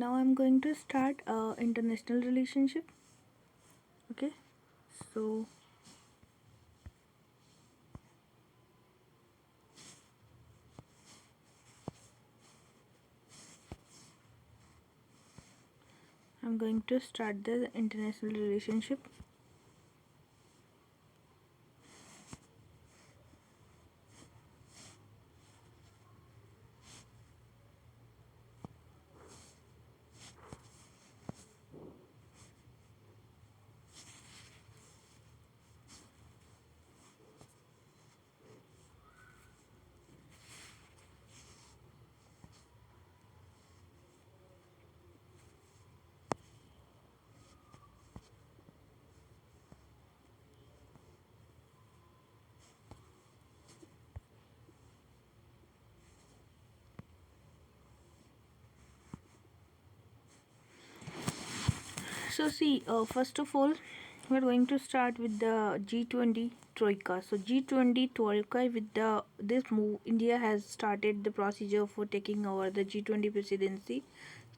now I'm going to start international relationship. Okay, so I'm going to start the international relationship. So see, first of all, we're going to start with the G20 Troika. So G20 Troika, with the this move, India has started the procedure for taking over the G20 presidency.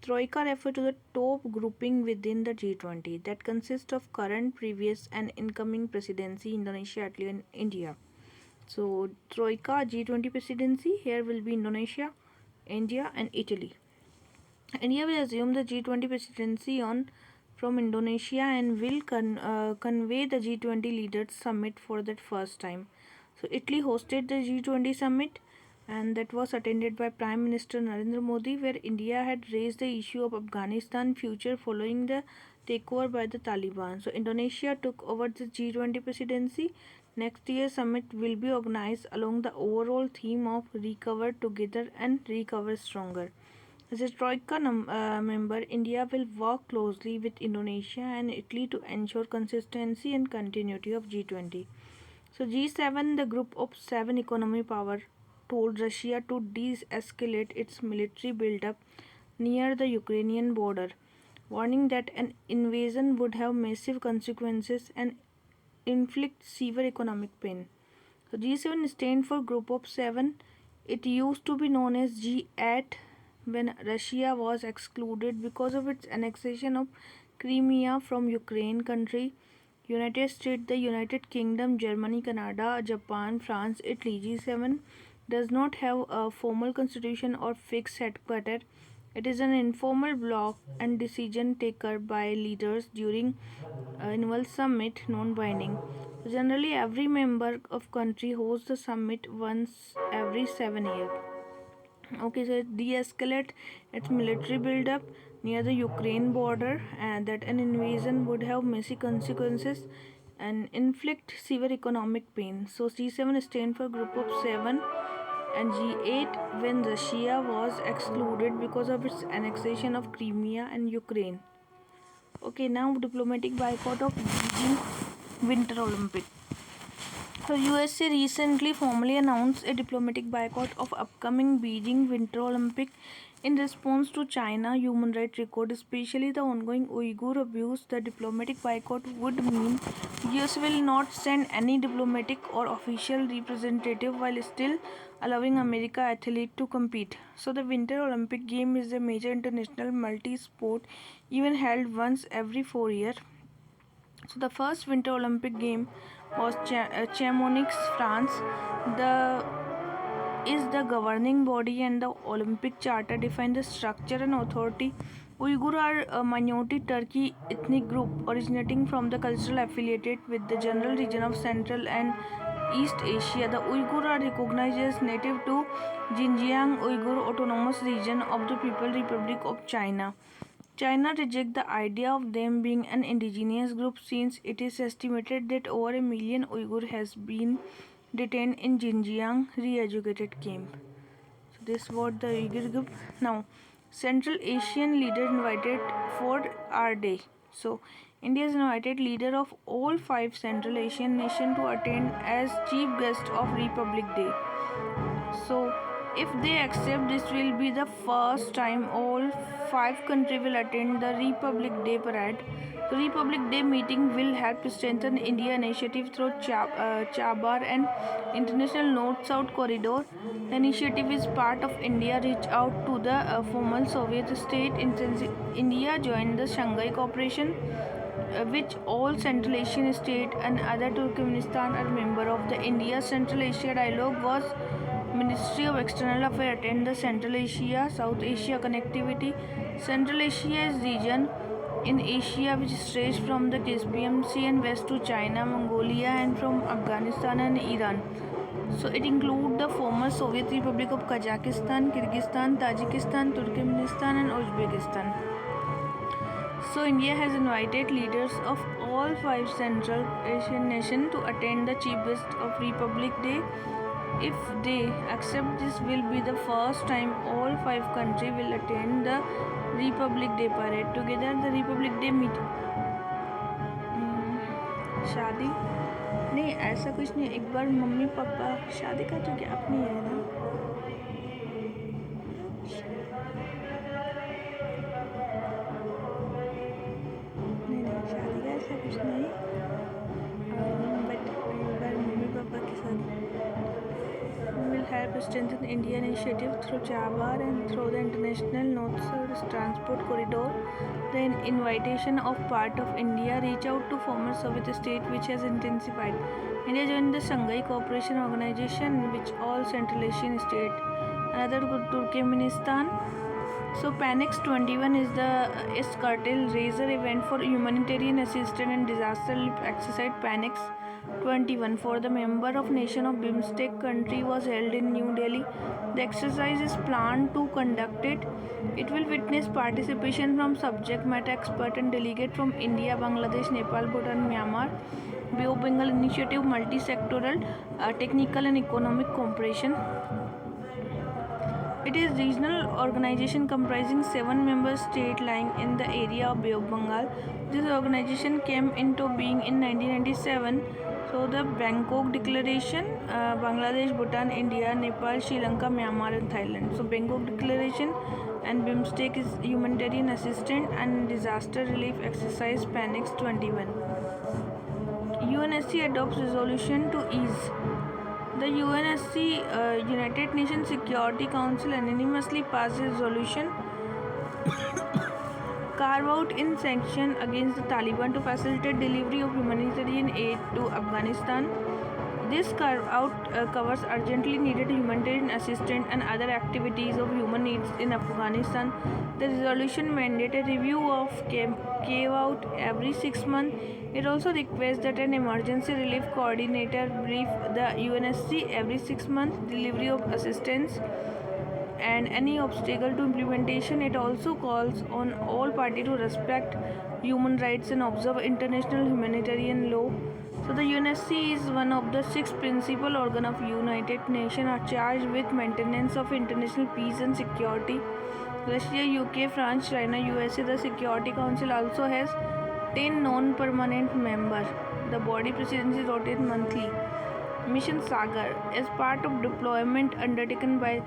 Troika refer to the top grouping within the G20 that consists of current, previous, and incoming presidency, Indonesia, Italy, and India. So Troika G20 presidency here will be Indonesia, India, and Italy. India will assume the G20 presidency on from Indonesia and will convey the G20 leaders summit for the first time. So Italy hosted the G20 summit, and that was attended by Prime Minister Narendra Modi, where India had raised the issue of Afghanistan future following the takeover by the Taliban. So Indonesia took over the G20 presidency. Next year's summit will be organized along the overall theme of recover together and recover stronger. As a Troika member, India will work closely with Indonesia and Italy to ensure consistency and continuity of G20. So G7, the group of seven economic power, told Russia to de-escalate its military build-up near the Ukrainian border, warning that an invasion would have massive consequences and inflict severe economic pain. So G7 stands for Group of Seven. It used to be known as G8 when Russia was excluded because of its annexation of Crimea from Ukraine country. United States, the United Kingdom, Germany, Canada, Japan, France, Italy. G7 does not have a formal constitution or fixed headquarters. It is an informal bloc and decision taker by leaders during annual summit, non-binding. So generally, every member of country hosts the summit once every 7 years. Okay, so it de-escalate its military build-up near the Ukraine border, and that an invasion would have messy consequences and inflict severe economic pain. So G7 stands for Group of Seven, and G8 when Russia was excluded because of its annexation of Crimea and Ukraine. Okay, now diplomatic boycott of Beijing Winter Olympic. So USA recently formally announced a diplomatic boycott of upcoming Beijing Winter Olympic in response to China human rights record, especially the ongoing Uyghur abuse. The diplomatic boycott would mean US will not send any diplomatic or official representative while still allowing America athletes to compete. So the Winter Olympic game is a major international multi-sport event held once every 4 years. So the first Winter Olympic game was Chamonix, France. The is the governing body, and the Olympic Charter define the structure and authority. Uyghur are a minority Turkey ethnic group originating from the cultural affiliated with the general region of Central and East Asia. The Uyghur are recognized as native to Xinjiang Uyghur Autonomous Region of the People's Republic of China. China rejects the idea of them being an indigenous group since it is estimated that over a million Uyghur has been detained in Xinjiang re-educated camp. So this was the Uyghur group. Now, Central Asian leader invited for our day. So India is invited leader of all five Central Asian nations to attend as chief guest of Republic Day. So If they accept, this will be the first time all 5 countries will attend the Republic Day parade. The Republic Day meeting will help strengthen India initiative through Chabar and International North-South Corridor. The initiative is part of India reach out to the former Soviet state. India joined the Shanghai Cooperation, which all Central Asian states and other Turkmenistan are member of. The India Central Asia Dialogue was Ministry of External Affairs attend the Central Asia, South Asia connectivity. Central Asia is region in Asia which stretches from the Caspian Sea and west to China, Mongolia and from Afghanistan and Iran. So it includes the former Soviet Republic of Kazakhstan, Kyrgyzstan, Tajikistan, Turkmenistan and Uzbekistan. So India has invited leaders of all 5 Central Asian nations to attend the cheapest of Republic Day. If they accept, this will be the first time all 5 countries will attend the Republic Day parade together. The Republic Day meeting. शादी नहीं, ऐसा कुछ नहीं. एक बार mummy papa शादी का तो gap नहीं है ना. नहीं, शादी का ऐसा कुछ नहीं. बट एक बार मम्मी पापा के साथ will help strengthen Indian initiative through Chabar and through the International North-South Transport Corridor. The invitation of part of India reach out to former Soviet state which has intensified. India joined the Shanghai Cooperation Organization which all Central Asian states. Another Turkmenistan. So Panex 21 is the curtail raiser event for humanitarian assistance and disaster relief exercise. Panex 21 for the member of nation of BIMSTEC country was held in New Delhi. The exercise is planned to conduct it. It will witness participation from subject matter expert and delegate from India, Bangladesh, Nepal, Bhutan, Myanmar. Bay of Bengal initiative multi-sectoral, technical and economic cooperation. It is regional organization comprising 7 member states lying in the area of Bay of Bengal. This organization came into being in 1997. So the Bangkok Declaration, Bangladesh, Bhutan, India, Nepal, Sri Lanka, Myanmar and Thailand. So Bangkok Declaration and BIMSTEC is humanitarian assistance and disaster relief exercise Panex 21. UNSC adopts resolution to ease. The UNSC United Nations Security Council unanimously passed a resolution carve out in sanction against the Taliban to facilitate delivery of humanitarian aid to Afghanistan. This carve out covers urgently needed humanitarian assistance and other activities of human needs in Afghanistan. The resolution mandates a review of carve out every 6 months. It also requests that an emergency relief coordinator brief the UNSC every 6 months delivery of assistance and any obstacle to implementation. It also calls on all parties to respect human rights and observe international humanitarian law. So the UNSC is one of the 6 principal organs of United Nations are charged with maintenance of international peace and security. Russia, UK, France, China, USA. The Security Council also has 10 non-permanent members. The body presidency rotates monthly. Mission Sagar as part of deployment undertaken by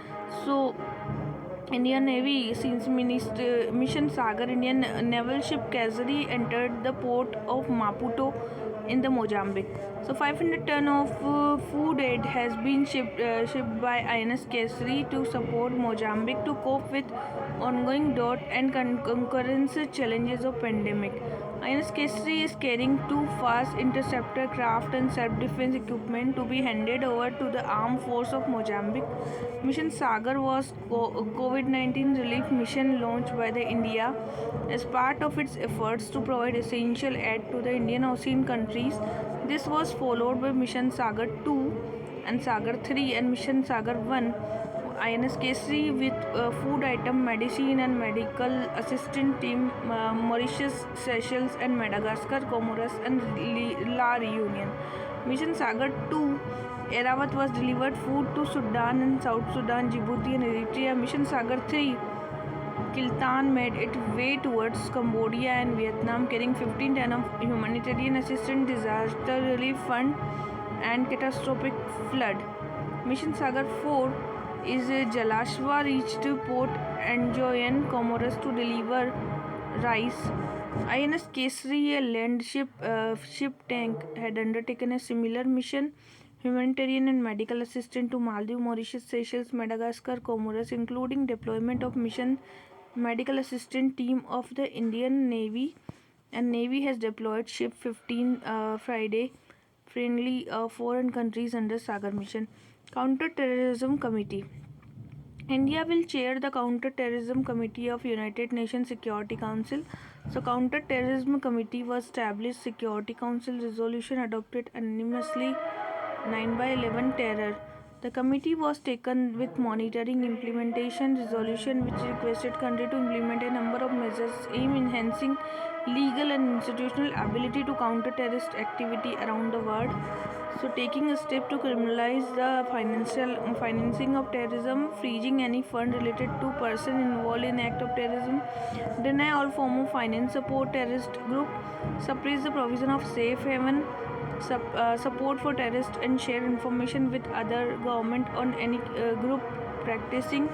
Indian Navy since Mission Sagar, Indian naval ship Kazari entered the port of Maputo in the Mozambique. So 500 ton of food aid has been shipped by INS Kesari to support Mozambique to cope with ongoing drought and concurrent challenges of pandemic. INS Kesari is carrying 2 fast interceptor craft and self-defense equipment to be handed over to the armed force of Mozambique. Mission Sagar was COVID-19 relief mission launched by the India as part of its efforts to provide essential aid to the Indian Ocean countries. This was followed by Mission Sagar 2 and Sagar 3 and Mission Sagar 1. INS Kesari with food item, medicine and medical assistant team Mauritius, Seychelles and Madagascar, Comoros and La Reunion. Mission Sagar 2 Erawat was delivered food to Sudan and South Sudan, Djibouti and Eritrea. Mission Sagar 3 Kiltan made its way towards Cambodia and Vietnam carrying 15 ton of humanitarian assistance, disaster relief fund and catastrophic flood. Mission Sagar 4 is Jalashwa reached Port Anjoyan, Comoros to deliver rice. INS Kesari, a land ship tank, had undertaken a similar mission. Humanitarian and medical assistance to Maldives, Mauritius, Seychelles, Madagascar, Comoros, including deployment of mission medical assistance team of the Indian Navy. And Navy has deployed ship 15 Friday friendly foreign countries under Sagar mission. Counter-terrorism committee. India will chair the Counter-Terrorism Committee of United Nations Security Council. So, Counter-Terrorism Committee was established. Security Council resolution adopted unanimously 9 by 11 terror. The committee was taken with monitoring implementation resolution which requested country to implement a number of measures aimed enhancing legal and institutional ability to counter terrorist activity around the world. So, taking a step to criminalize the financing of terrorism, freezing any fund related to person involved in act of terrorism, deny all form of finance support terrorist group, suppress the provision of safe haven, support for terrorists, and share information with other government on any group practicing.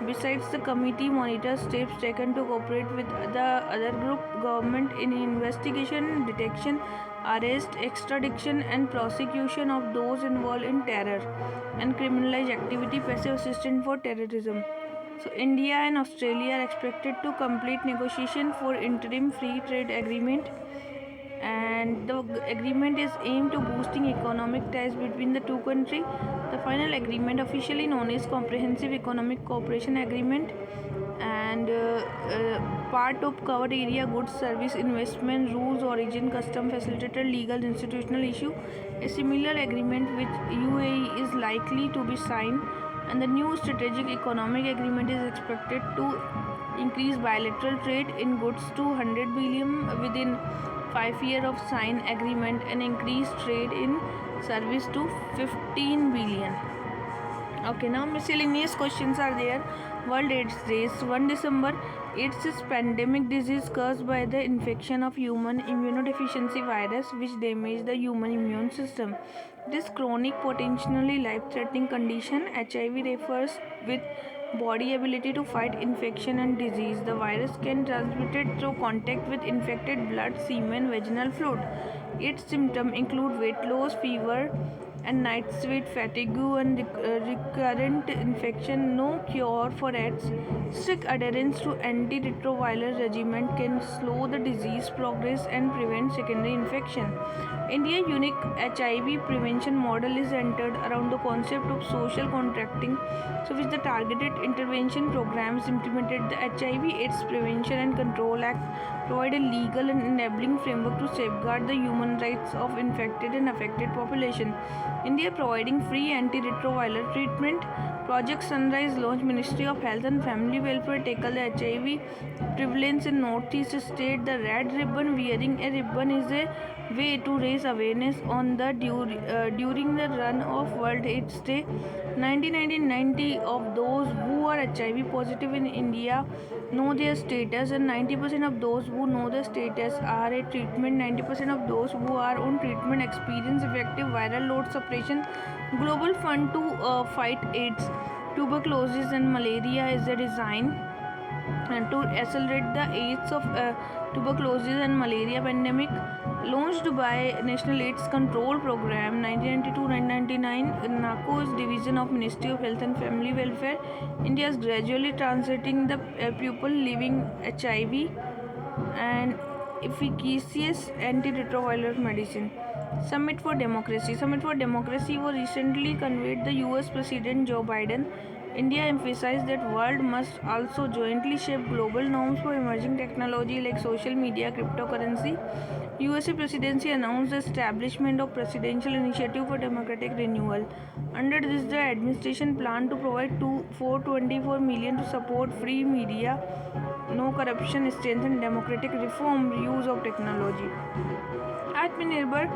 Besides, the committee monitors steps taken to cooperate with the other group government in investigation, detection, arrest, extradition, and prosecution of those involved in terror and criminalized activity, passive assistance for terrorism. So, India and Australia are expected to complete negotiation for interim free trade agreement, and the agreement is aimed to boosting economic ties between the two countries. The final agreement, officially known as Comprehensive Economic Cooperation Agreement, and part of covered area, goods, service, investment, rules, origin, custom, facilitated legal, institutional issue. A similar agreement with UAE is likely to be signed, and the new strategic economic agreement is expected to increase bilateral trade in goods to 100 billion within 5 years of signed agreement, and increase trade in service to 15 billion. Okay, now miscellaneous questions are there. World AIDS Day, 1 December. AIDS is pandemic disease caused by the infection of human immunodeficiency virus which damage the human immune system. This chronic, potentially life-threatening condition, HIV, refers with body ability to fight infection and disease. The virus can be transmitted through contact with infected blood, semen, vaginal fluid. Its symptoms include weight loss, fever, and night sweat, fatigue, and recurrent infection. No cure for AIDS. Strict adherence to antiretroviral regimen can slow the disease progress and prevent secondary infection. India's unique HIV prevention model is centered around the concept of social contracting, so which the targeted intervention programs implemented. The HIV/AIDS Prevention and Control Act provide a legal and enabling framework to safeguard the human rights of infected and affected population. India providing free antiretroviral treatment. Project Sunrise launched Ministry of Health and Family Welfare tackle the HIV prevalence in Northeast state. The red ribbon, wearing a ribbon is a way to raise awareness on the during the run of World AIDS Day. 90 of those who are HIV positive in India know their status, and 90% of those who know the status are a treatment. 90% of those who are on treatment experience effective viral load suppression. Global Fund to fight AIDS, tuberculosis, and malaria is a design and to accelerate the AIDS of tuberculosis and malaria pandemic, launched by National AIDS Control Program 1992-1999. NACO's division of Ministry of Health and Family Welfare. India is gradually transiting the people living HIV and efficacious antiretroviral medicine. Summit for Democracy. Summit for Democracy was recently convened the US President Joe Biden. India emphasized that world must also jointly shape global norms for emerging technology like social media, cryptocurrency. USA Presidency announced the establishment of Presidential Initiative for Democratic Renewal. Under this, the administration planned to provide 424 million to support free media, no corruption, strengthen democratic reform, use of technology. Atmanirbhar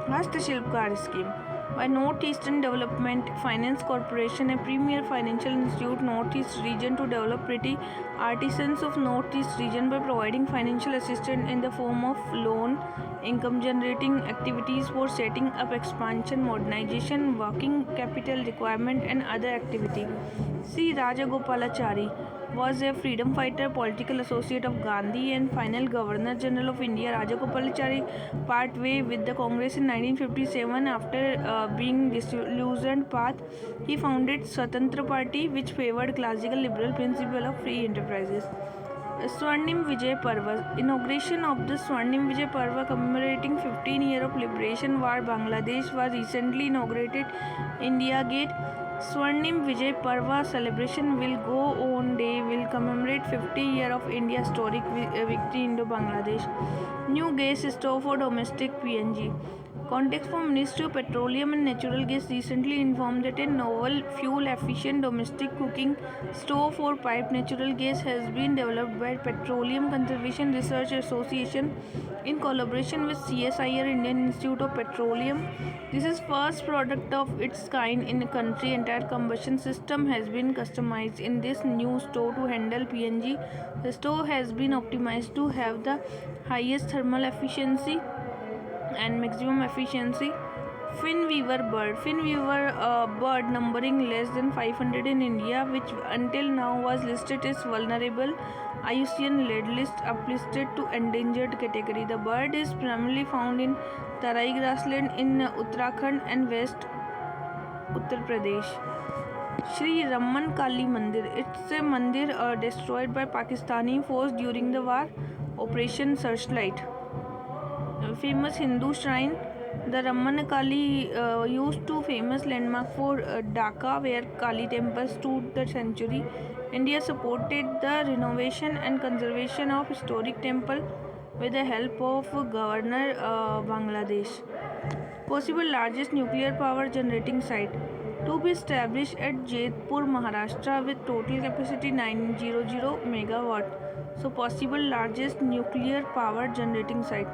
Hastashilpkar scheme. by Northeastern Development Finance Corporation, a premier financial institute Northeast region, to develop pretty artisans of Northeast region by providing financial assistance in the form of loan, income generating activities for setting up expansion, modernization, working capital requirement and other activity. C. Gopalachari was a freedom fighter, political associate of Gandhi and final Governor General of India. Gopalachari part way with the Congress in 1957 after being disillusioned path. He founded Swatantra Party, which favored classical liberal principle of free enterprises. Swarnim Vijay Parva. Inauguration of the Swarnim Vijay Parva commemorating 15 years of liberation war Bangladesh was recently inaugurated. India Gate. Swarnim Vijay Parva celebration will go on day will commemorate 50 years of India's historic victory into Bangladesh. New gas stove for domestic PNG. Context for Ministry of Petroleum and Natural Gas recently informed that a novel fuel-efficient domestic cooking stove for piped natural gas has been developed by Petroleum Conservation Research Association in collaboration with CSIR Indian Institute of Petroleum. This is first product of its kind in the country. Entire combustion system has been customized in this new stove to handle PNG. The stove has been optimized to have the highest thermal efficiency and maximum efficiency. Finweaver bird. Finweaver bird numbering less than 500 in India, which until now was listed as vulnerable. IUCN Red List uplisted to endangered category. The bird is primarily found in Tarai grassland in Uttarakhand and West Uttar Pradesh. Shri Raman Kali Mandir. It's a mandir destroyed by Pakistani force during the war. Operation Searchlight. Famous Hindu shrine. The Raman Kali used to famous landmark for Dhaka, where Kali temple stood the century. India supported the renovation and conservation of historic temple with the help of Governor Bangladesh. Possible largest nuclear power generating site to be established at Jodhpur, Maharashtra, with total capacity 900 megawatt. So possible largest nuclear power generating site.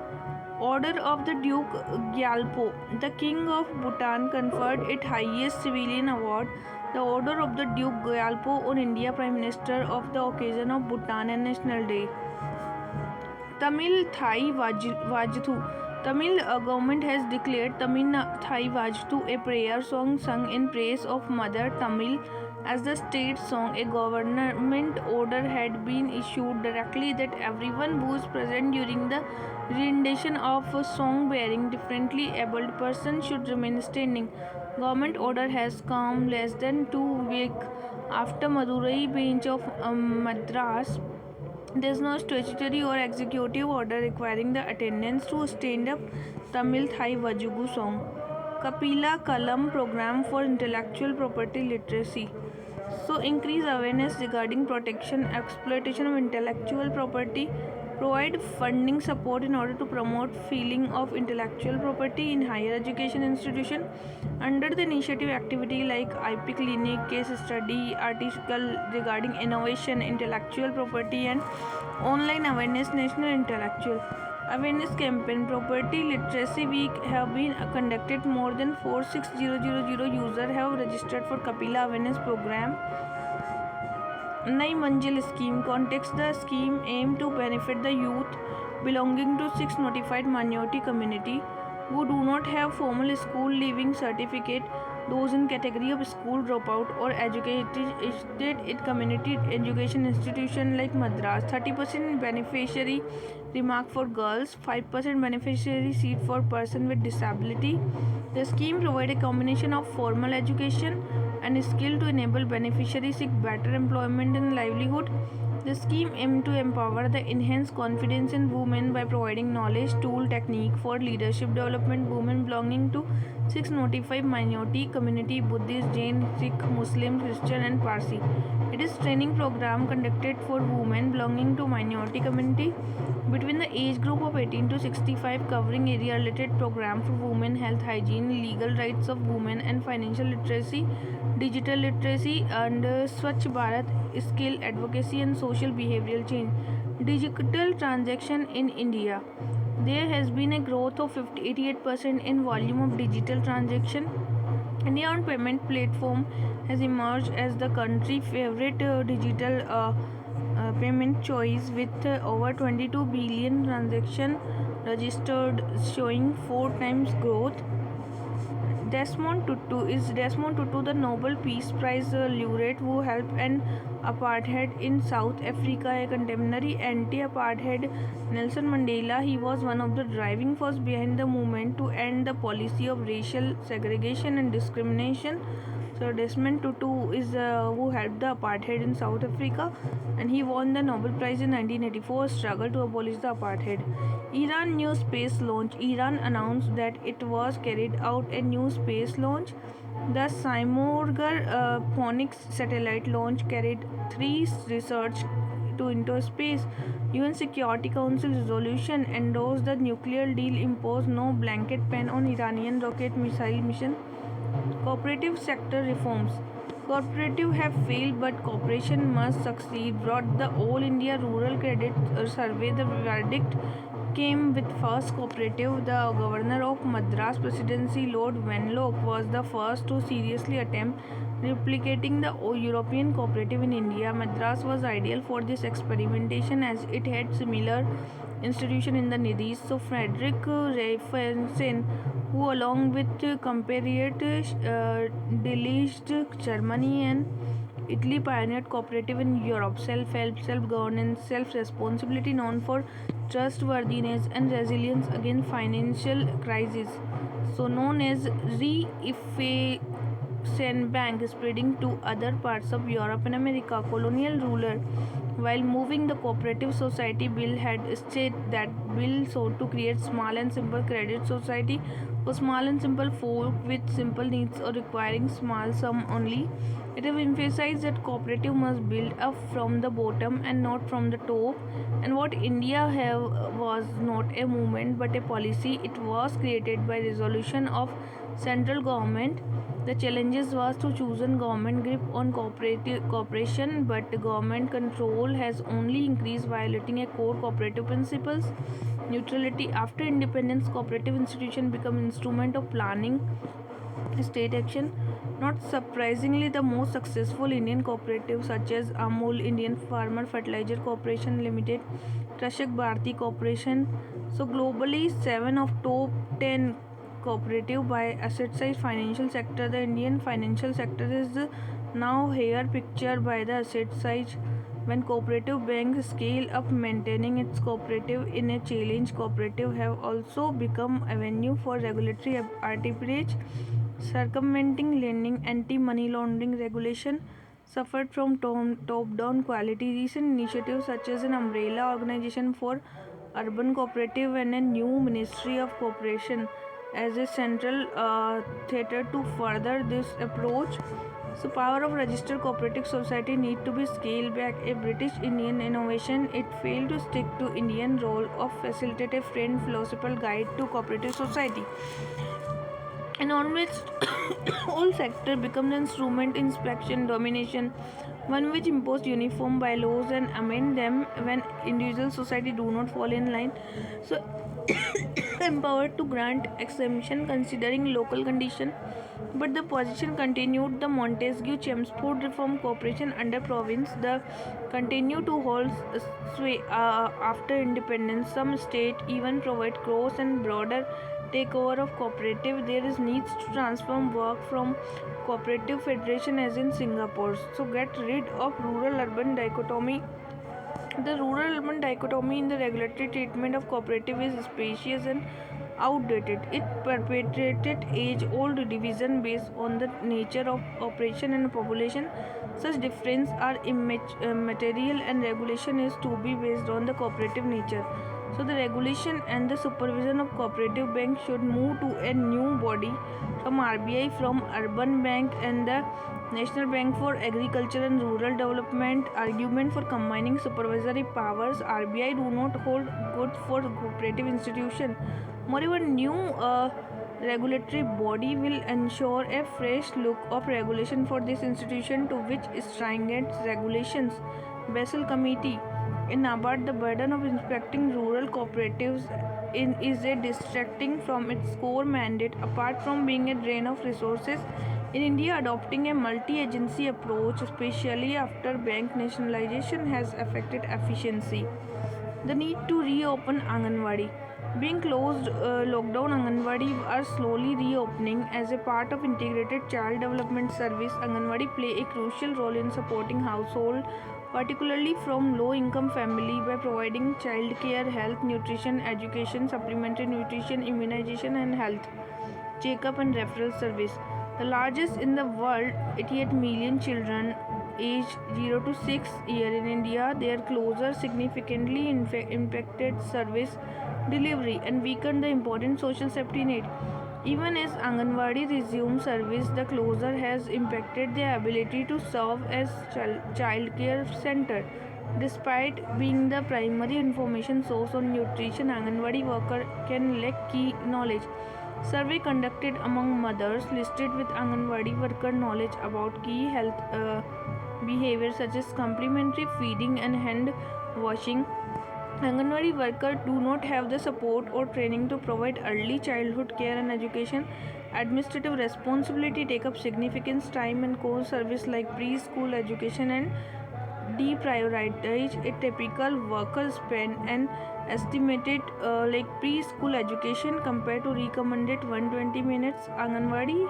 Order of the Duke Gyalpo. The King of Bhutan conferred its highest civilian award, the Order of the Duke Gyalpo, on India Prime Minister of the occasion of Bhutan and National Day. Tamil Thai Vajthu. Tamil government has declared Tamil Thai Vajthu a prayer song sung in praise of Mother Tamil as the state song. A government order had been issued directly that everyone who is present during the rendition of a song bearing differently abled person should remain standing. Government order has come less than 2 weeks after Madurai bench of Madras. There is no statutory or executive order requiring the attendance to stand up Tamil Thai Vajugu song. Kapila Kalam program for intellectual property literacy. So increase awareness regarding protection, exploitation of intellectual property, provide funding support in order to promote feeling of intellectual property in higher education institution. Under the initiative activity like IP clinic, case study, article regarding innovation, intellectual property and online awareness, national intellectual awareness campaign, property literacy week have been conducted. More than 46000 users have registered for Kapila awareness program. Nai Manjil scheme. Context: the scheme aimed to benefit the youth belonging to 6 notified minority community who do not have formal school leaving certificate, those in category of school dropout or educated in community education institution like Madras. 30% beneficiary remark for girls, 5% beneficiary seat for person with disability. The scheme provide a combination of formal education and skill to enable beneficiaries seek better employment and livelihood. The scheme aims to empower the enhanced confidence in women by providing knowledge, tool, technique for leadership development. Women belonging to 6 notified minority community: Buddhist, Jain, Sikh, Muslim, Christian and Parsi. It is training program conducted for women belonging to minority community between the age group of 18 to 65, covering area related program for women, health, hygiene, legal rights of women and financial literacy, digital literacy and Swachh Bharat, skill advocacy and social behavioral change. Digital transaction in India. There has been a growth of 88% in volume of digital transaction India on payment platform has emerged as the country's favorite digital payment choice with over 22 billion transactions registered, showing 4 times growth. Desmond Tutu, the Nobel Peace Prize laureate who helped end apartheid in South Africa, a contemporary anti-apartheid Nelson Mandela. He was one of the driving force behind the movement to end the policy of racial segregation and discrimination. So Desmond Tutu is who helped the apartheid in South Africa, and he won the Nobel Prize in 1984. Struggle to abolish the apartheid. Iran new space launch. Iran announced that it was carried out a new space launch. The Simorgh Phoenix satellite launch carried 3 research into space. UN Security Council resolution endorsed the nuclear deal, imposed no blanket ban on Iranian rocket missile mission. Cooperative sector reforms. Cooperative have failed, but cooperation must succeed. Brought the All India Rural Credit Survey. The verdict came with first cooperative. The governor of Madras Presidency, Lord Wenlock, was the first to seriously attempt replicating the European cooperative in India. Madras was ideal for this experimentation as it had similar institution in the Nidis. So Frederick Raffensen, who along with compatriot delished Germany and Italy, pioneered cooperative in Europe. Self-help, self-governance, self-responsibility, known for trustworthiness and resilience against financial crises. So known as Bank, spreading to other parts of Europe and America. Colonial ruler, while moving the cooperative society bill, had stated that bill sought to create small and simple credit society for small and simple folk with simple needs or requiring small sum only. It have emphasized that cooperative must build up from the bottom and not from the top. And what India have was not a movement but a policy. It was created by resolution of central government. The challenges was to chosen government grip on cooperation, but government control has only increased, violating a core cooperative principles. Neutrality. After independence, cooperative institution become instrument of planning state action. Not surprisingly, the most successful Indian cooperatives such as Amul, Indian Farmer Fertilizer Corporation Limited, Krashak Bharti Corporation. So globally, 7 of top 10 cooperative by asset size financial sector. The Indian financial sector is now here pictured by the asset size. When cooperative banks scale up, maintaining its cooperative in a challenge, cooperative have also become avenue for regulatory arbitrage, circumventing lending, anti-money laundering regulation suffered from top-down quality. Recent initiatives such as an umbrella organization for urban cooperative and a new Ministry of Cooperation as a central theatre to further this approach. So power of registered cooperative society need to be scaled back. A British Indian innovation, it failed to stick to Indian role of facilitative friend philosophical guide to cooperative society, and on which all sector becomes an instrument inspection domination, one which impose uniform bylaws and amend them when individual society do not fall in line. So empowered to grant exemption considering local condition, but the position continued. The Montesquieu Chelmsford reform cooperation under province the continue to hold sway after independence. Some state even provide cross and broader takeover of cooperative. There is needs to transform work from cooperative federation as in Singapore. So get rid of rural urban dichotomy. The rural urban dichotomy in the regulatory treatment of cooperative is specious and outdated. It perpetuated age old division based on the nature of operation and population. Such differences are immaterial, and regulation is to be based on the cooperative nature. So the regulation and the supervision of cooperative banks should move to a new body from RBI, from Urban Bank and the National Bank for Agriculture and Rural Development. Argument for combining supervisory powers. RBI do not hold good for cooperative institution. Moreover, new regulatory body will ensure a fresh look of regulation for this institution, to which stringent regulations. Basel Committee. In Nabad, the burden of inspecting rural cooperatives is a distracting from its core mandate. Apart from being a drain of resources, in India, adopting a multi-agency approach, especially after bank nationalization, has affected efficiency. The need to reopen Anganwadi. Being closed, lockdown Anganwadi are slowly reopening as a part of integrated child development service. Anganwadi play a crucial role in supporting household, particularly from low-income family, by providing child care, health, nutrition, education, supplementary nutrition, immunization, and health checkup and referral service. The largest in the world, 88 million children aged 0 to 6 years in India. Their closure significantly impacted service delivery and weakened the important social safety net. Even as Anganwadi resumed service, the closure has impacted their ability to serve as child care center. Despite being the primary information source on nutrition, Anganwadi worker can lack key knowledge. Survey conducted among mothers listed with Anganwadi worker knowledge about key health behaviors such as complementary feeding and hand washing. Anganwadi workers do not have the support or training to provide early childhood care and education. Administrative responsibility take up significant time and core service like preschool education and deprioritize a typical worker spend an estimated like preschool education compared to recommended 120 minutes. Anganwadi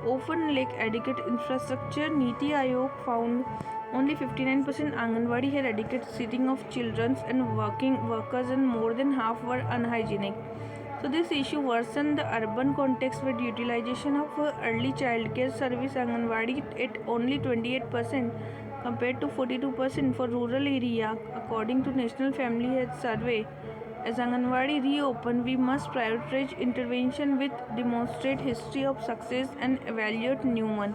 often lack adequate infrastructure. Niti Aayog found only 59% Anganwadi had adequate seating of children and working workers, and more than half were unhygienic. So this issue worsened the urban context with utilization of early childcare service Anganwadi at only 28% compared to 42% for rural area, according to National Family Health Survey. As Anganwadi reopen, we must prioritize intervention with demonstrate history of success and evaluate new one.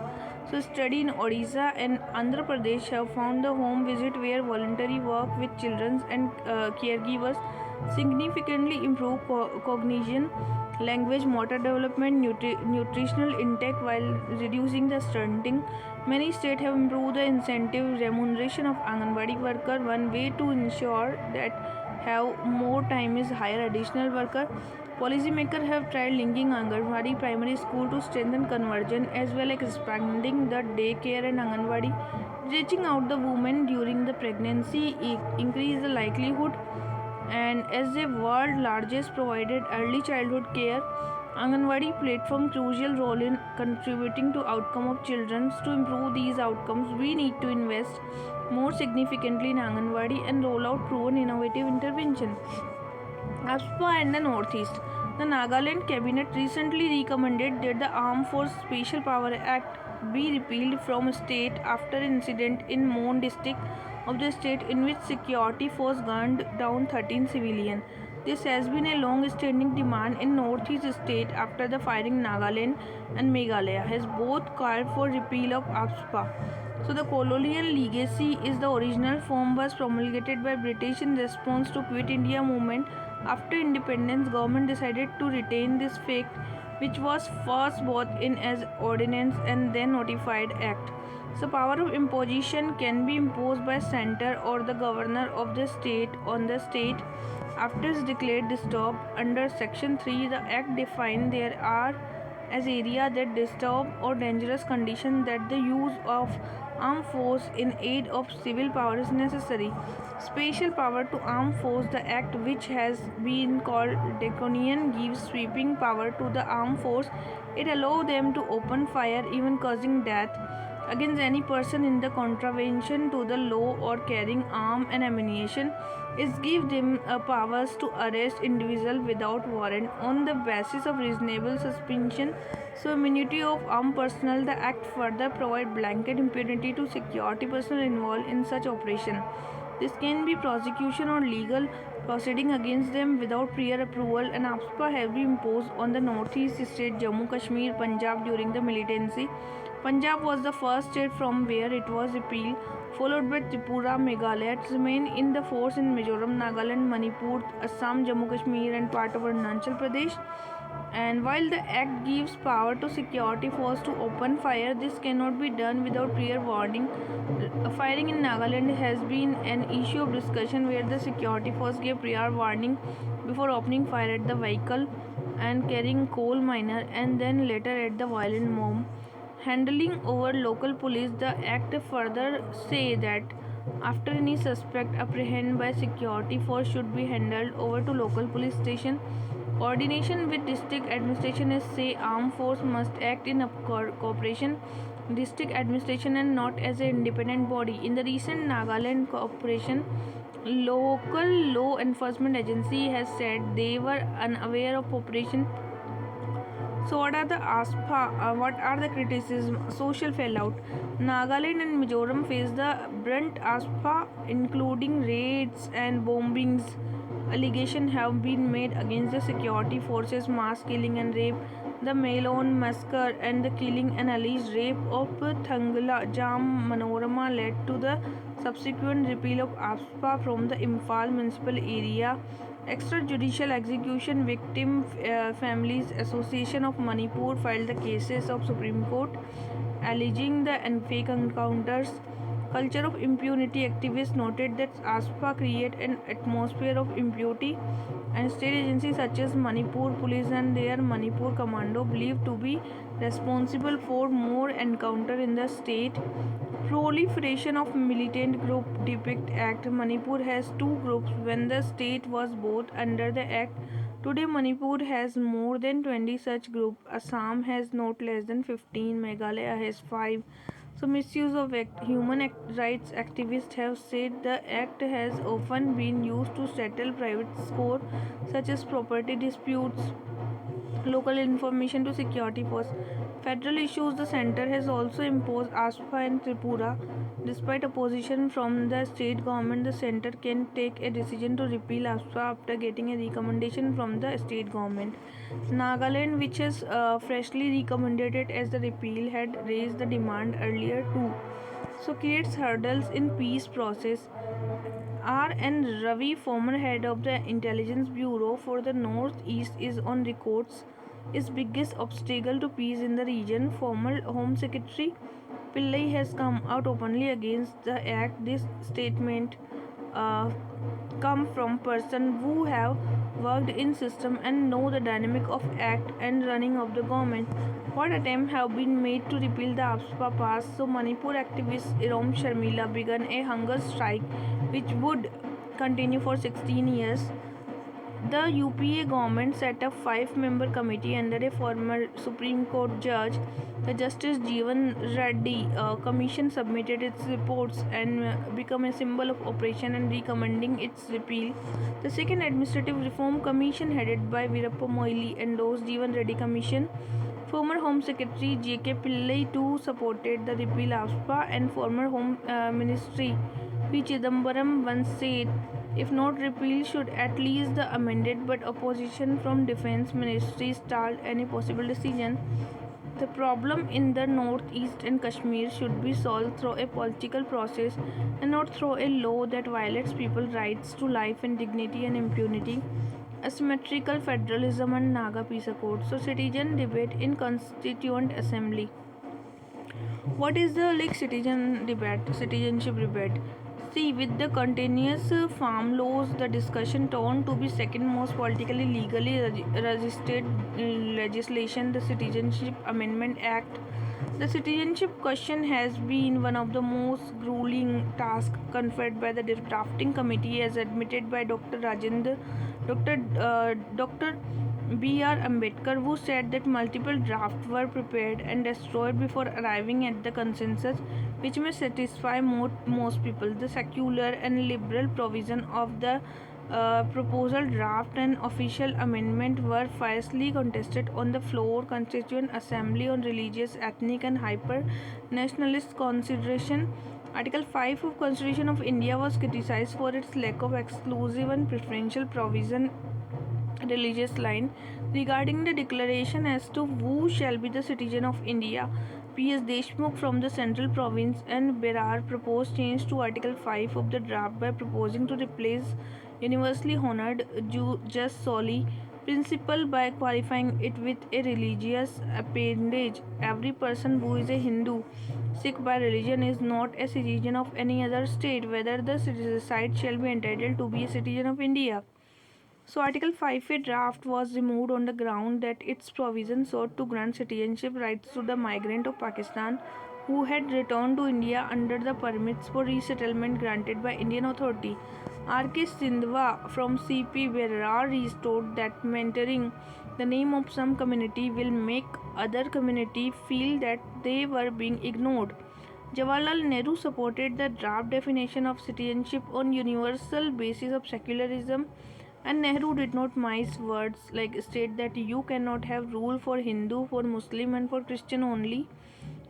So, study in Odisha and Andhra Pradesh have found the home visit where voluntary work with children and caregivers significantly improve cognition, language, motor development, nutritional intake while reducing the stunting. Many states have improved the incentive remuneration of Anganwadi worker. One way to ensure that have more time is hire additional worker. Policymakers have tried linking Anganwadi primary school to strengthen conversion as well as expanding the daycare and Anganwadi. Reaching out the women during the pregnancy increase the likelihood, and as the world largest provided early childhood care, Anganwadi platform crucial role in contributing to outcome of children. To improve these outcomes, we need to invest more significantly in Anganwadi and roll out proven innovative intervention. ASPA and the Northeast. The Nagaland Cabinet recently recommended that the Armed Force Special Power Act be repealed from state after incident in Mon district of the state in which security force gunned down 13 civilians. This has been a long-standing demand in Northeast state after the firing. Nagaland and Meghalaya has both called for repeal of ASPA. So the colonial legacy is the original form was promulgated by British in response to Quit India movement. After independence, government decided to retain this fact, which was first brought in as ordinance and then notified act. So power of imposition can be imposed by center or the governor of the state on the state after it's declared disturbed. Under section 3, the act defines there are as area that disturb or dangerous condition that the use of armed force in aid of civil power is necessary. Special power to armed force. The act, which has been called draconian, gives sweeping power to the armed force. It allows them to open fire, even causing death, against any person in the contravention to the law or carrying arm and ammunition. It gives them powers to arrest individual without warrant on the basis of reasonable suspicion. So immunity of armed personnel. The act further provide blanket impunity to security personnel involved in such operation. This can be prosecution or legal proceeding against them without prior approval. And APSPA have been imposed on the northeast state Jammu Kashmir, Punjab during the militancy. Punjab was the first state from where it was repealed, followed by Tripura, Meghalaya. It remained in the force in Mizoram, Nagaland, Manipur, Assam, Jammu Kashmir and part of Arunachal Pradesh. And while the act gives power to security force to open fire, this cannot be done without prior warning. Firing in Nagaland has been an issue of discussion where the security force gave prior warning before opening fire at the vehicle and carrying coal miner, and then later at the violent mob. Handling over local police, the act further say that after any suspect apprehended by security force should be handled over to local police station. Coordination with district administration is say armed force must act in cooperation district administration and not as an independent body. In the recent Nagaland cooperation, local law enforcement agency has said they were unaware of operation. So what are the what are the criticism? Social fallout. Nagaland and Mizoram face the brunt ASPA, including raids and bombings. Allegations have been made against the security forces, mass killing and rape, the Melon massacre, and the killing and alleged rape of Thangla Jam Manorama led to the subsequent repeal of ASPA from the Imphal municipal area. Extrajudicial execution victim families association of Manipur filed the cases of Supreme Court alleging the fake encounters. Culture of impunity activists noted that ASPA create an atmosphere of impunity, and state agencies such as Manipur Police and their Manipur Commando believed to be responsible for more encounter in the state. Proliferation of militant group depict act. Manipur has two groups when the state was both under the act. Today Manipur has more than 20 such groups. Assam has not less than 15. Meghalaya has 5. So misuse of act. Rights activists have said the act has often been used to settle private score such as property disputes, local information to security force. Federal issues. The center has also imposed ASPA in Tripura. Despite opposition from the state government, the center can take a decision to repeal ASPA after getting a recommendation from the state government. Nagaland, which has freshly recommended it as the repeal, had raised the demand earlier too. So creates hurdles in peace process. R. N. Ravi, former head of the Intelligence Bureau for the Northeast, is on records is biggest obstacle to peace in the region. Former Home Secretary Pillai has come out openly against the act. This statement uh, come from person who have worked in system and know the dynamic of act and running of the government. What attempts have been made to repeal the APSPA pass? So Manipur activist Irom Sharmila began a hunger strike which would continue for 16 years. The UPA government set up 5-member committee under a former Supreme Court judge. The Justice Jeevan Reddy commission submitted its reports and become a symbol of operation and recommending its repeal. The second Administrative Reform Commission headed by Virappa Moily endorsed Jeevan Reddy commission. Former Home Secretary J.K. Pillai too supported the repeal of ASPA, and former Home Ministry P. Chidambaram once said, if not repealed, should at least the amended, but opposition from Defence Ministry stalled any possible decision. The problem in the northeast and Kashmir should be solved through a political process and not through a law that violates people's rights to life and dignity and impunity. Asymmetrical federalism and Naga Peace Accord. So citizen debate in Constituent Assembly. What is the citizenship debate? See, with the continuous farm laws, the discussion turned to be second most politically legally registered legislation, the Citizenship Amendment Act. The citizenship question has been one of the most grueling tasks conferred by the drafting committee, as admitted by Dr. B.R. Ambedkar, who said that multiple drafts were prepared and destroyed before arriving at the consensus which may satisfy most people. The secular and liberal provision of the proposal draft and official amendment were fiercely contested on the floor. Constituent Assembly on religious, ethnic and hyper-nationalist consideration. Article 5 of Constitution of India was criticized for its lack of exclusive and preferential provision religious line. Regarding the declaration as to who shall be the citizen of India, P.S. Deshmukh from the Central Province and Berar proposed change to Article 5 of the draft by proposing to replace universally honored Jus Soli principle by qualifying it with a religious appendage. Every person who is a Hindu, Sikh by religion is not a citizen of any other state, whether the site shall be entitled to be a citizen of India. So Article 5A draft was removed on the ground that its provision sought to grant citizenship rights to the migrant of Pakistan who had returned to India under the permits for resettlement granted by Indian authority. R.K. Sindhwa from C.P. Berar restored that mentoring the name of some community will make other community feel that they were being ignored. Jawaharlal Nehru supported the draft definition of citizenship on universal basis of secularism, and Nehru did not mince words like state that you cannot have rule for Hindu, for Muslim and for Christian only.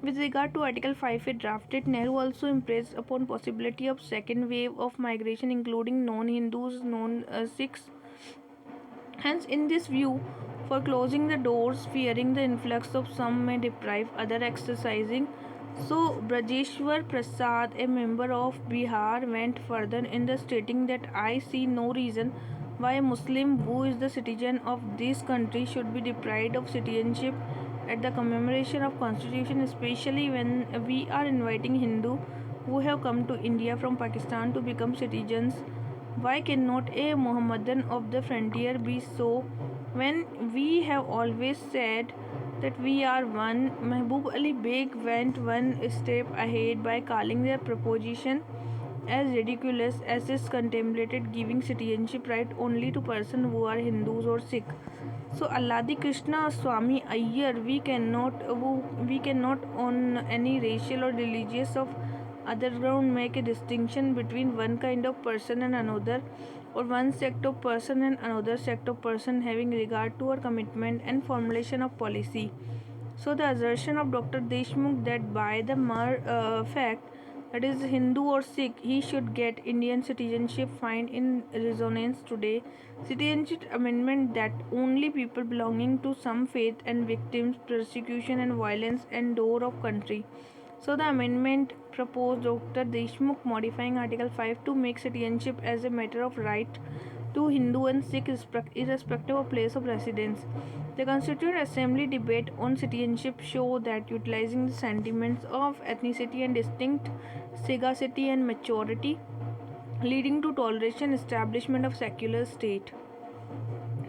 With regard to Article 5 it drafted, Nehru also impressed upon possibility of second wave of migration including non-Hindus, non-Sikhs. Hence, in this view, for closing the doors, fearing the influx of some may deprive other exercising. So, Brajeshwar Prasad, a member of Bihar, went further in the stating that I see no reason why a Muslim who is the citizen of this country should be deprived of citizenship at the commemoration of Constitution, especially when we are inviting Hindu who have come to India from Pakistan to become citizens. Why cannot a Mohammedan of the frontier be so when we have always said that we are one? Mahbub Ali Beg went one step ahead by calling their proposition as ridiculous as is contemplated giving citizenship right only to persons who are Hindus or Sikh. So Alladi Krishna Swami Iyer, we cannot on any racial or religious of other ground make a distinction between one kind of person and another, or one sect of person and another sect of person having regard to our commitment and formulation of policy. So the assertion of Dr. Deshmukh that by the mere fact that is Hindu or Sikh he should get Indian citizenship find in resonance today. Citizenship amendment that only people belonging to some faith and victims persecution and violence and door of country. So the amendment proposed Dr. Deshmukh modifying Article 5 to make citizenship as a matter of right to Hindu and Sikh irrespective of place of residence. The Constituent Assembly debate on citizenship show that utilizing the sentiments of ethnicity and distinct sagacity and maturity, leading to toleration establishment of secular state.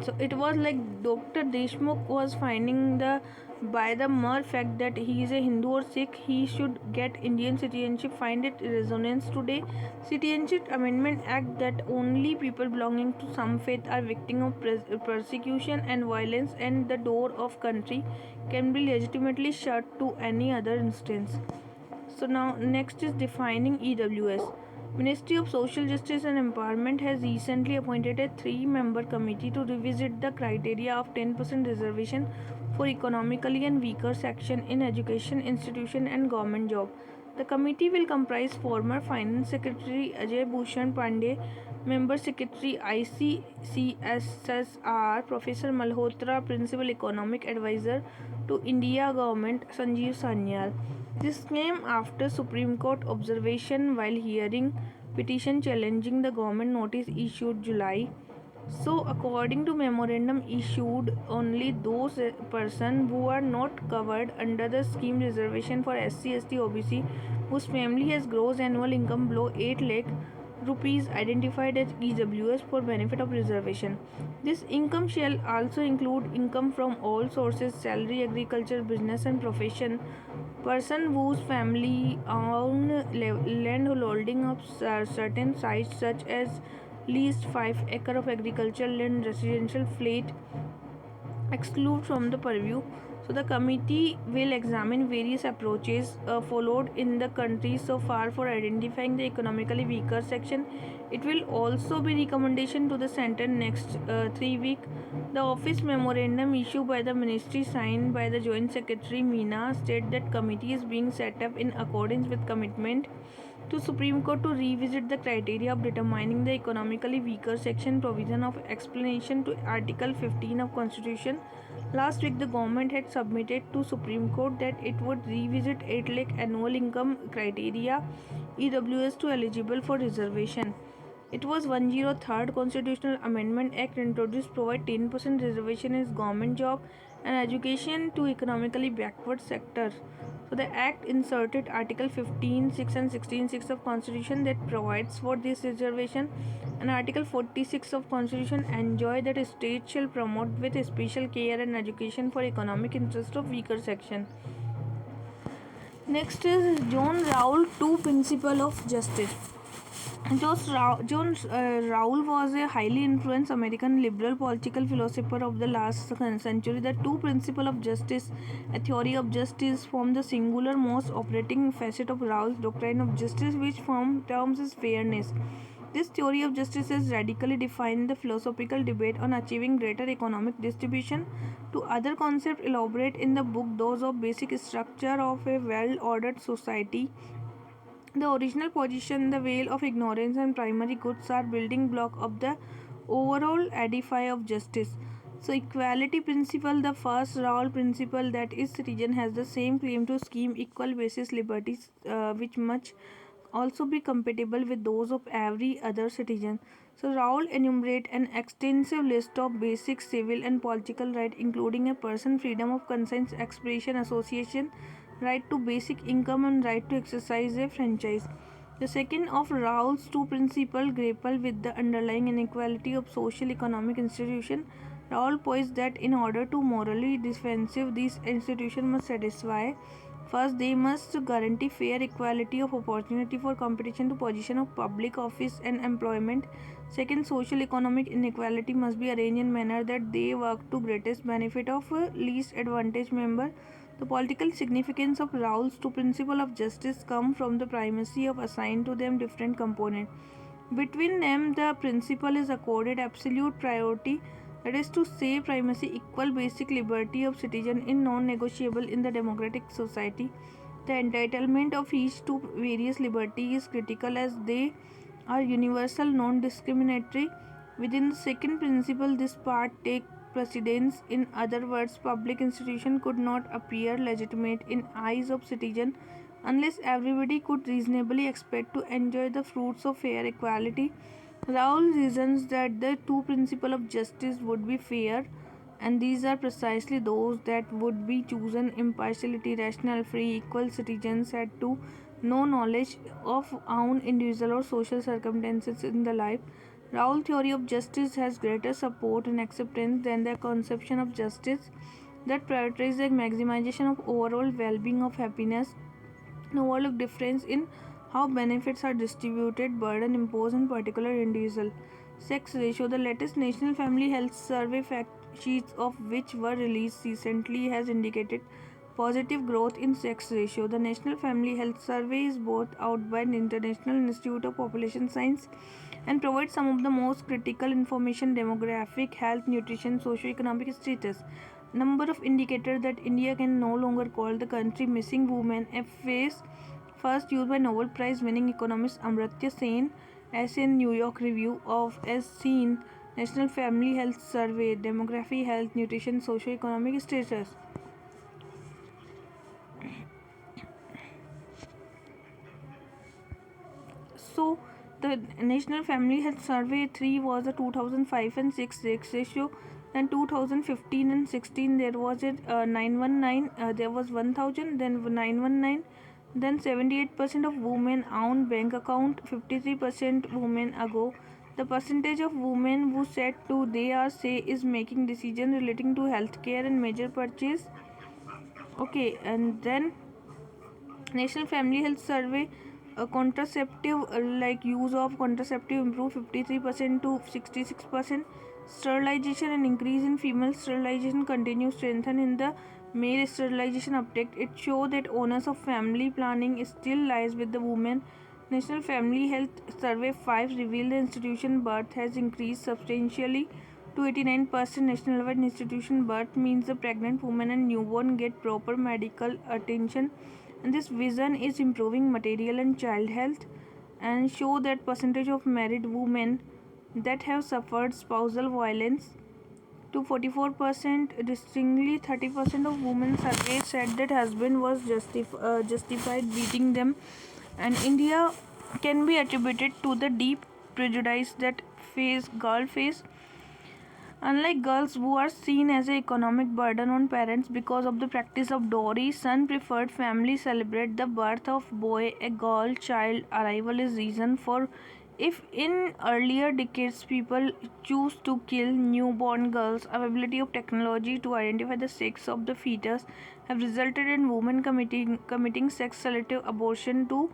So it was like Dr. Deshmukh was finding the by the mere fact that he is a Hindu or Sikh, he should get Indian citizenship. Find it resonance today. Citizenship Amendment Act that only people belonging to some faith are victim of persecution and violence, and the door of country can be legitimately shut to any other instance. So now next is defining EWS. Ministry of Social Justice and Empowerment has recently appointed a 3-member committee to revisit the criteria of 10% reservation for economically and weaker section in education institution and government job. The committee will comprise former Finance Secretary Ajay Bhushan Pandey, Member Secretary ICCSSR Professor Malhotra, Principal Economic Advisor to India Government Sanjeev Sanyal. This came after Supreme Court observation while hearing petition challenging the government notice issued July. So, according to memorandum issued, only those persons who are not covered under the scheme reservation for SC, ST, OBC whose family has gross annual income below 8 lakh rupees identified as EWS for benefit of reservation. This income shall also include income from all sources, salary, agriculture, business and profession. Person whose family own land holding of certain sites such as least 5 acre of agricultural land residential flat exclude from the purview. So the committee will examine various approaches followed in the country so far for identifying the economically weaker section. It will also be recommendation to the center next 3 week. The office memorandum issued by the ministry signed by the Joint Secretary Meena state that committee is being set up in accordance with commitment to Supreme Court to revisit the criteria of determining the economically weaker section provision of explanation to Article 15 of Constitution. Last week the government had submitted to Supreme Court that it would revisit 8 lakh annual income criteria EWS to eligible for reservation. It was 103rd Constitutional Amendment Act introduced provide 10% reservation in government job and education to economically backward sectors. So the act inserted Article 15(6) and 16(6) of Constitution that provides for this reservation, and Article 46 of Constitution enjoy that state shall promote with special care and education for economic interest of weaker section. Next is John Rowell, two principle of justice. John Rowell was a highly influenced American liberal political philosopher of the last century. The two principles of justice, a theory of justice, form the singular most operating facet of Rowell's doctrine of justice, which form terms as fairness. This theory of justice has radically defined the philosophical debate on achieving greater economic distribution. Two other concepts elaborate in the book, those of basic structure of a well-ordered society. The original position, the veil of ignorance, and primary goods are building block of the overall edify of justice. So, equality principle, the first Rowell principle that each citizen has the same claim to scheme equal basis liberties, which must also be compatible with those of every other citizen. So, Rowell enumerate an extensive list of basic civil and political rights, including a person freedom of conscience, expression, association, right to basic income, and right to exercise a franchise. The second of Rowell's two principles grapple with the underlying inequality of social economic institutions. Rowell posits that in order to morally defensive, these institutions must satisfy: first, they must guarantee fair equality of opportunity for competition to position of public office and employment. Second, social economic inequality must be arranged in manner that they work to greatest benefit of least advantaged member. The political significance of Rowell's two principles of justice come from the primacy of assigned to them different components. Between them, the principle is accorded absolute priority, that is to say, primacy equal basic liberty of citizen in non-negotiable in the democratic society. The entitlement of each to various liberty is critical as they are universal, non-discriminatory. Within the second principle, this part take precedence. In other words, public institution could not appear legitimate in eyes of citizen unless everybody could reasonably expect to enjoy the fruits of fair equality. Rowell reasons that the two principles of justice would be fair, and these are precisely those that would be chosen impartiality, rational, free, equal citizens had to no knowledge of own individual or social circumstances in the life. Rowell's theory of justice has greater support and acceptance than the conception of justice that prioritizes the maximization of overall well-being of happiness and overlook difference in how benefits are distributed, burden imposed on particular individual. Sex ratio. The latest National Family Health Survey fact sheets, of which were released recently, has indicated positive growth in sex ratio. The National Family Health Survey is brought out by the International Institute of Population Science and provides some of the most critical information: demographic, health, nutrition, socio-economic status. Number of indicators that India can no longer call the country missing women, a phrase first used by Nobel Prize winning economist Amartya Sen as in New York Review of as seen National Family Health Survey, demography, health, nutrition, socio-economic status. So the National Family Health Survey 3 was a 2005 and 6 sex ratio. Then 2015 and 16 there was a 919, there was 1000, then 919, then 78% of women own bank account, 53% women ago. The percentage of women who said to they are say is making decision relating to healthcare and major purchase. Okay, and then National Family Health Survey, contraceptive like use of contraceptive improve 53% to 66%. Sterilization and increase in female sterilization continue strengthen in the male sterilization uptake. It shows that onus of family planning still lies with the woman. National Family Health Survey 5 revealed the institution birth has increased substantially to 89%. Nationwide institution birth means the pregnant woman and newborn get proper medical attention, and this vision is improving material and child health, and show that percentage of married women that have suffered spousal violence to 44%. Distinctly 30% of women surveyed said that husband was justified beating them, and India can be attributed to the deep prejudice that girl face. Unlike girls who are seen as an economic burden on parents because of the practice of dowry, son-preferred families celebrate the birth of boy a girl child arrival is reason for. If in earlier decades people choose to kill newborn girls, availability of technology to identify the sex of the fetus have resulted in women committing sex-selective abortion to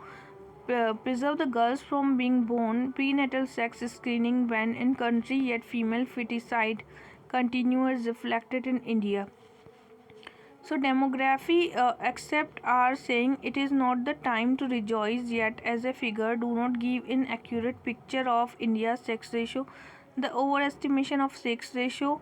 preserve the girls from being born. Prenatal sex screening ban in country, yet female feticide continues reflected in India. So demography except are saying it is not the time to rejoice yet as a figure do not give an accurate picture of India's sex ratio. The overestimation of sex ratio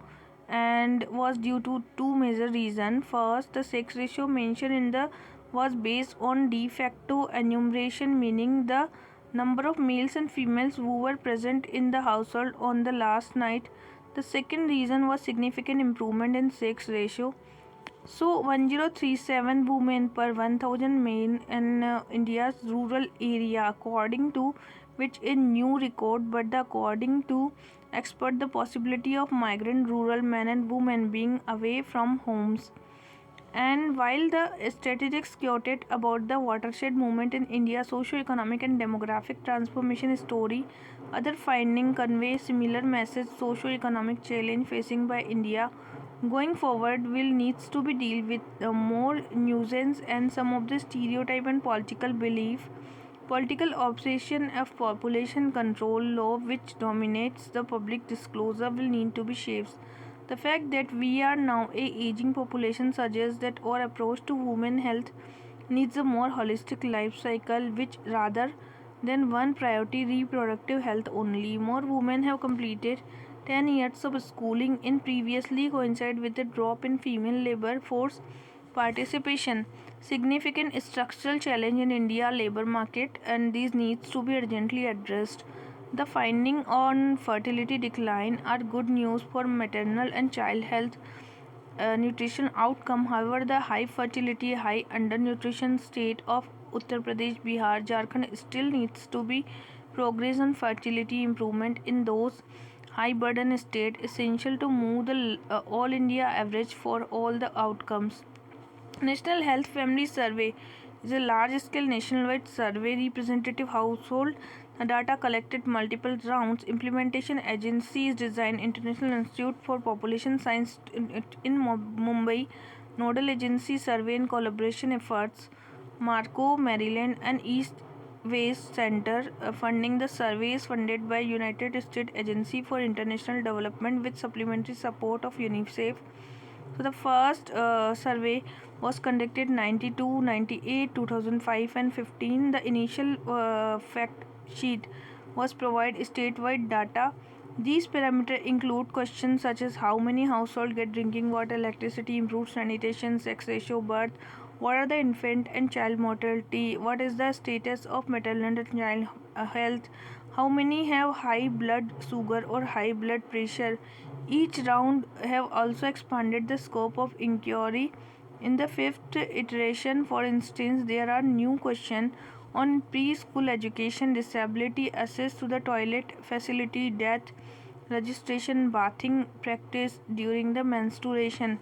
and was due to two major reasons. First, the sex ratio mentioned in the was based on de facto enumeration, meaning the number of males and females who were present in the household on the last night. The second reason was significant improvement in sex ratio. So 1037 women per 1000 men in India's rural area, according to which a new record, but according to expert the possibility of migrant rural men and women being away from homes. And while the statistics quoted about the watershed movement in India's socio-economic and demographic transformation story, other findings convey similar message. Socio-economic challenge facing by India going forward will needs to be deal with more nuisance and some of the stereotype and political belief. Political obsession of population control law which dominates the public disclosure will need to be shaped. The fact that we are now a aging population suggests that our approach to women health needs a more holistic life cycle which rather than one priority reproductive health only. More women have completed 10 years of schooling in previously coincide with a drop in female labor force participation. Significant structural challenge in India labor market and these needs to be urgently addressed. The finding on fertility decline are good news for maternal and child health nutrition outcome. However, the high fertility, high undernutrition state of Uttar Pradesh, Bihar, Jharkhand still needs to be progress on fertility improvement in those high burden state essential to move the all India average for all the outcomes. National Health Family Survey is a large-scale nationwide survey representative household data collected multiple rounds. Implementation agency is designed International Institute for Population Science in Mumbai. Nodal agency survey and collaboration efforts Marco, Maryland and East West Center. Funding the survey is funded by United States Agency for International Development with supplementary support of UNICEF. So the first survey was conducted 92, 98, 2005 and 15. The initial fact sheet was provide statewide data. These parameters include questions such as how many households get drinking water, electricity, improved sanitation, sex ratio, birth, what are the infant and child mortality, what is the status of maternal and child health, how many have high blood sugar or high blood pressure. Each round have also expanded the scope of inquiry. In the fifth iteration, for instance, there are new questions on preschool education, disability, access to the toilet facility, death, registration, bathing practice during the menstruation.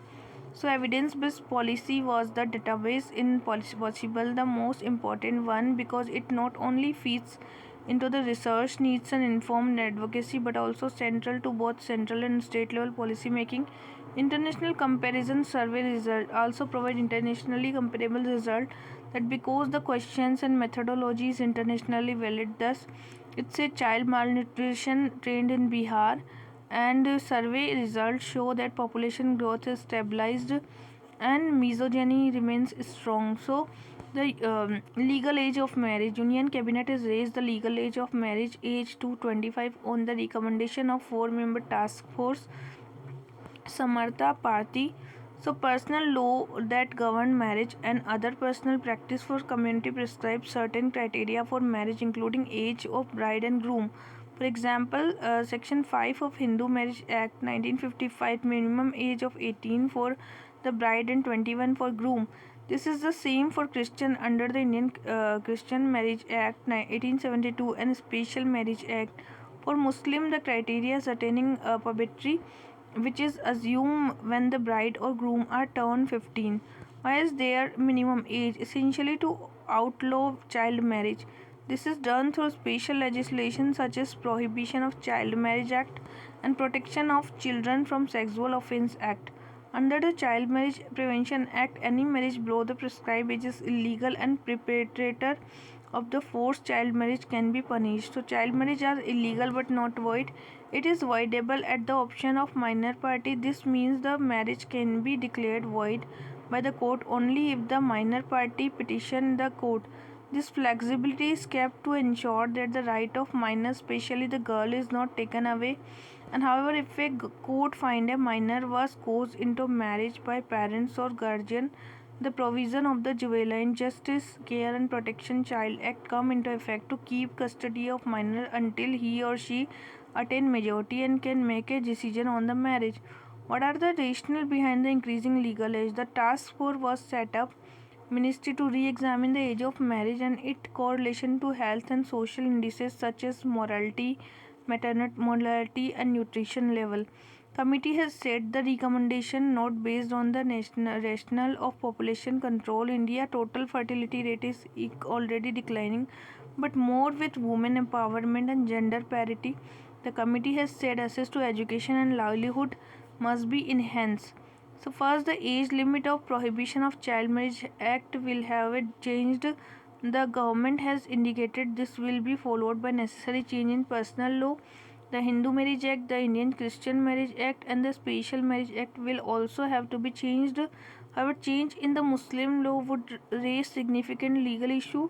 So evidence-based policy was the database in possible the most important one because it not only feeds into the research needs and informed advocacy but also central to both central and state level policy making. International comparison survey result also provide internationally comparable result that because the questions and methodology is internationally valid. Thus it's a child malnutrition trend in Bihar and survey results show that population growth is stabilized and misogyny remains strong. So the legal age of marriage, Union Cabinet has raised the legal age of marriage age to 25 on the recommendation of 4-member task force Samartha Party. So personal law that govern marriage and other personal practice for community prescribes certain criteria for marriage including age of bride and groom. For example, Section 5 of Hindu Marriage Act 1955 minimum age of 18 for the bride and 21 for groom. This is the same for Christian under the Indian Christian Marriage Act 1872 and Special Marriage Act For Muslim, the criteria is attaining puberty, which is assumed when the bride or groom are turned 15, whilst their minimum age, essentially to outlaw child marriage. This is done through special legislation such as Prohibition of Child Marriage Act and Protection of Children from Sexual Offence Act. Under the Child Marriage Prevention Act, any marriage below the prescribed age is illegal and perpetrator of the forced child marriage can be punished. So child marriage are illegal but not void. It is voidable at the option of minor party. This means the marriage can be declared void by the court only if the minor party petition the court. This flexibility is kept to ensure that the right of minor, especially the girl, is not taken away. And however, if a court find a minor was coerced into marriage by parents or guardian, the provision of the Juvenile Justice, Care and Protection Child Act come into effect to keep custody of minor until he or she attain majority and can make a decision on the marriage. What are the rationale behind the increasing legal age? The task force was set up ministry to re-examine the age of marriage and its correlation to health and social indices such as mortality, maternal mortality and nutrition level. Committee has said the recommendation not based on the national rationale of population control. India total fertility rate is already declining, but more with women empowerment and gender parity. The committee has said access to education and livelihood must be enhanced. So first, the age limit of Prohibition of Child Marriage Act will have it changed. The government has indicated this will be followed by necessary change in personal law. The Hindu Marriage Act, the Indian Christian Marriage Act and the Special Marriage Act will also have to be changed. However, change in the Muslim law would raise significant legal issue.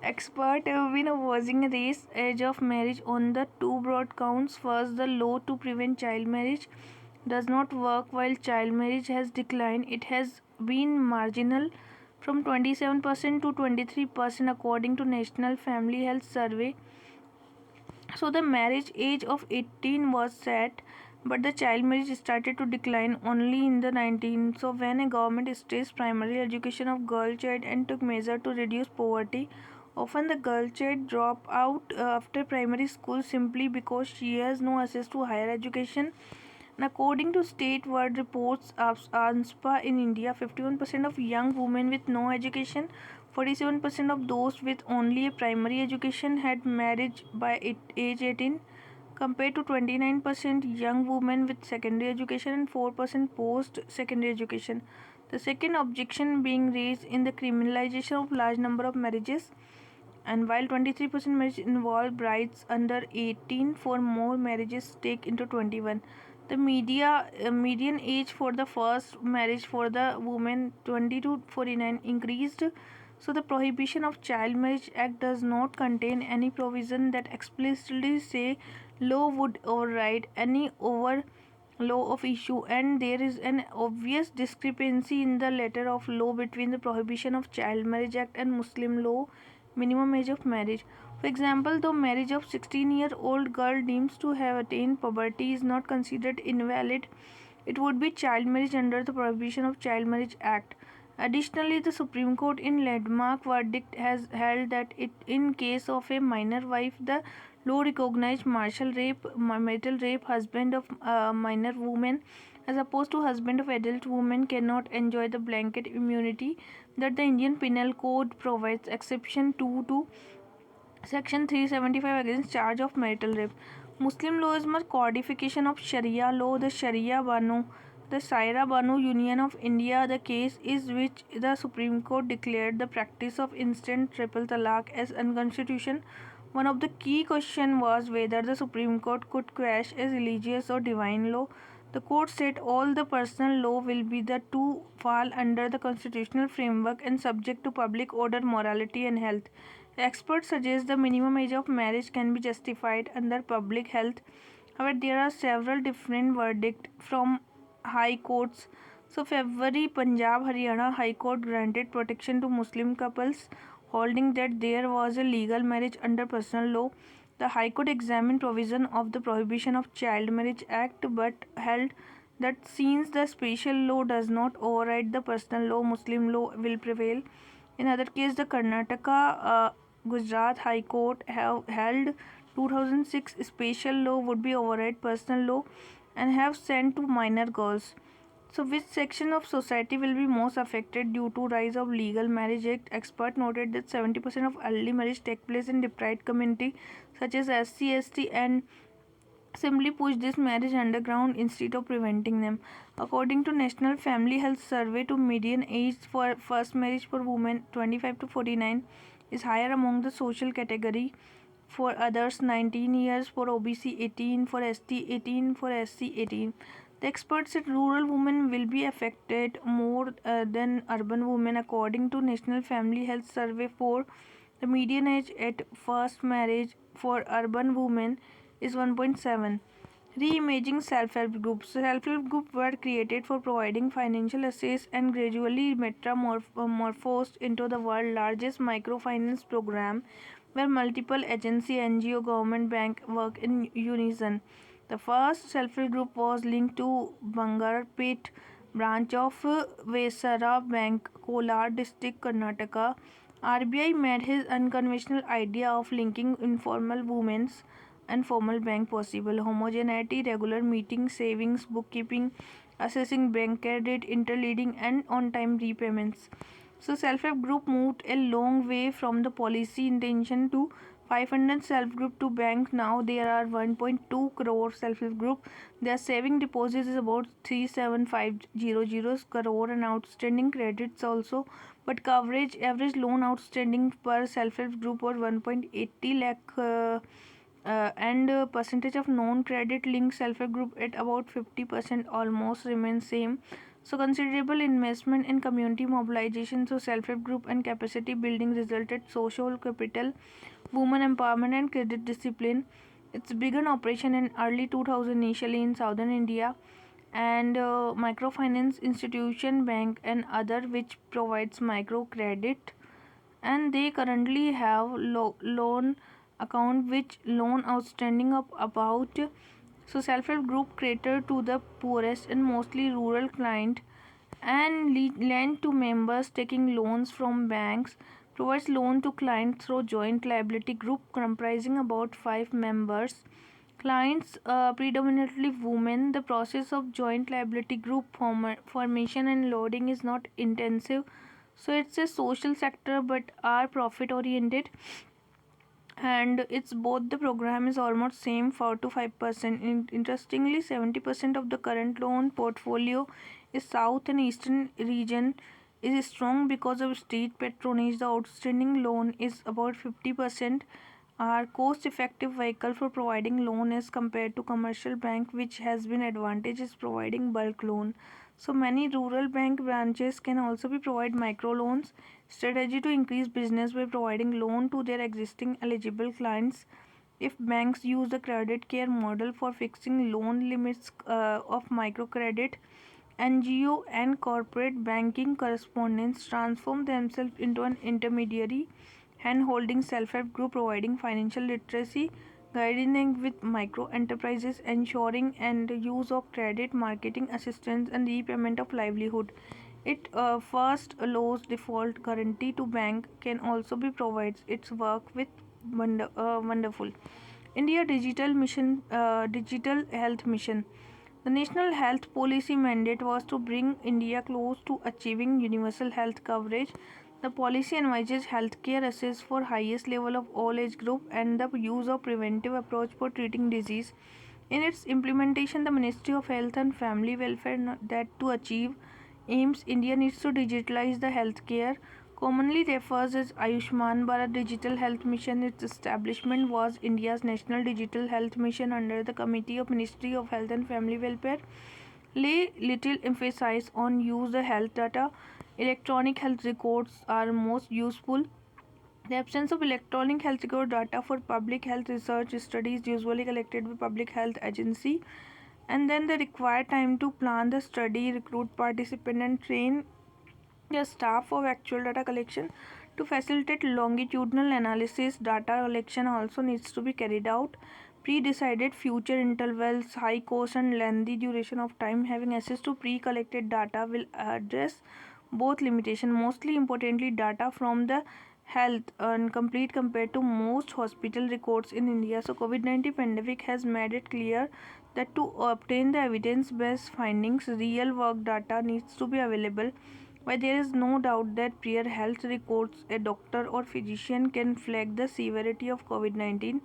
Experts have been opposing a raise age of marriage on the two broad counts. First, the law to prevent child marriage does not work while child marriage has declined. It has been marginal from 27% to 23% according to National Family Health Survey. So the marriage age of 18 was set, but the child marriage started to decline only in the 19th. So when a government stressed primary education of girl child and took measure to reduce poverty, often the girl child drop out after primary school simply because she has no access to higher education. And according to state-wide reports of ANSPA in India, 51% of young women with no education, 47% of those with only a primary education had marriage by age 18, compared to 29% young women with secondary education and 4% post-secondary education. The second objection being raised in the criminalization of large number of marriages, and while 23% marriages involve brides under 18, for more marriages take into 21. The median age for the first marriage for the women 20 to 49 increased. So the Prohibition of Child Marriage Act does not contain any provision that explicitly say law would override any over law of issue, and there is an obvious discrepancy in the letter of law between the Prohibition of Child Marriage Act and Muslim law minimum age of marriage. For example, though marriage of 16-year-old girl deems to have attained puberty is not considered invalid, it would be child marriage under the Prohibition of Child Marriage Act. Additionally, the Supreme Court in landmark verdict has held that in case of a minor wife, the law recognized marital rape, husband of minor woman as opposed to husband of adult woman cannot enjoy the blanket immunity that the Indian Penal Code provides. Exception 2 to Section 375 against charge of marital rape. Muslim law is more codification of Sharia law. The Sharia Banu, the Saira Banu Union of India, the case is which the Supreme Court declared the practice of instant triple talaq as unconstitutional. One of the key questions was whether the Supreme Court could quash as religious or divine law. The court said all the personal law will be the to fall under the constitutional framework and subject to public order, morality and health. Experts suggest the minimum age of marriage can be justified under public health. However, there are several different verdicts from high courts. So, February, Punjab, Haryana High Court granted protection to Muslim couples, holding that there was a legal marriage under personal law. The High Court examined provision of the Prohibition of Child Marriage Act but held that since the special law does not override the personal law, Muslim law will prevail. In other case, the Karnataka Gujarat High Court have held 2006 special law would be override personal law and have sent to minor girls. So which section of society will be most affected due to rise of legal marriage act? Expert noted that 70% of early marriage take place in deprived community such as SC, ST and simply push this marriage underground instead of preventing them. According to National Family Health Survey, to median age for first marriage for women 25 to 49 is higher among the social category. For others 19 years, for OBC 18, for ST 18, for SC 18. The experts said rural women will be affected more than urban women according to National Family Health Survey 4. The median age at first marriage for urban women is 1.7. Reimaging self-help groups. Self-help groups were created for providing financial assistance and gradually metamorphosed into the world's largest microfinance program where multiple agency, NGO, government, bank work in unison. The first self-help group was linked to Bangarpet branch of Vesara Bank, Kolar district, Karnataka. RBI made his unconventional idea of linking informal women's and formal bank possible. Homogeneity, regular meetings, savings, bookkeeping, assessing bank credit, interleading, and on-time repayments. So self-help group moved a long way from the policy intention to 500 self-group to bank. Now there are 1.2 crore self-help group. Their saving deposits is about 37500 crore and outstanding credits also. But coverage average loan outstanding per self-help group was 1.80 lakh. And percentage of non-credit linked self-help group at about 50% almost remains same. So considerable investment in community mobilization, so self-help group and capacity building resulted social capital, women empowerment and credit discipline. It's begun operation in early 2000 initially in southern India and microfinance institution bank and other which provides microcredit, and they currently have loan account which loan outstanding of about. So self-help group cater to the poorest and mostly rural client and lend to members taking loans from banks, provides loan to clients through joint liability group comprising about 5 members. Clients predominantly women. The process of joint liability group formation and loading is not intensive, so it's a social sector but are profit oriented, and it's both the program is almost same 4 to 5%. Interestingly, 70% of the current loan portfolio is south and eastern region is strong because of state patronage. The outstanding loan is about 50%, are cost effective vehicle for providing loan as compared to commercial bank which has been advantages providing bulk loan. So many rural bank branches can also be provide micro loans. Strategy to increase business by providing loan to their existing eligible clients. If banks use the credit care model for fixing loan limits of microcredit, NGO and corporate banking correspondents transform themselves into an intermediary hand-holding self-help group providing financial literacy, guiding them with micro enterprises, ensuring and use of credit, marketing assistance, and repayment of livelihood. It first allows default guarantee to bank can also be provides its work with wonderful. India Digital Health Mission. The National Health Policy mandate was to bring India close to achieving universal health coverage. The policy envisages healthcare access for highest level of all age group and the use of preventive approach for treating disease. In its implementation, the Ministry of Health and Family Welfare that to achieve aims, India needs to digitalize the healthcare, commonly refers as Ayushman Bharat Digital Health Mission. Its establishment was India's National Digital Health Mission under the Committee of Ministry of Health and Family Welfare. Lay little emphasis on use the health data. Electronic health records are most useful. The absence of electronic health record data for public health research studies usually collected by public health agency, and then the required time to plan the study, recruit participant and train the staff of actual data collection to facilitate longitudinal analysis. Data collection also needs to be carried out. Pre-decided future intervals, high cost and lengthy duration of time having access to pre-collected data will address both limitation. Mostly importantly, data from the health and complete compared to most hospital records in India. So COVID-19 pandemic has made it clear that to obtain the evidence-based findings, real work data needs to be available. But there is no doubt that prior health records, a doctor or physician can flag the severity of COVID-19.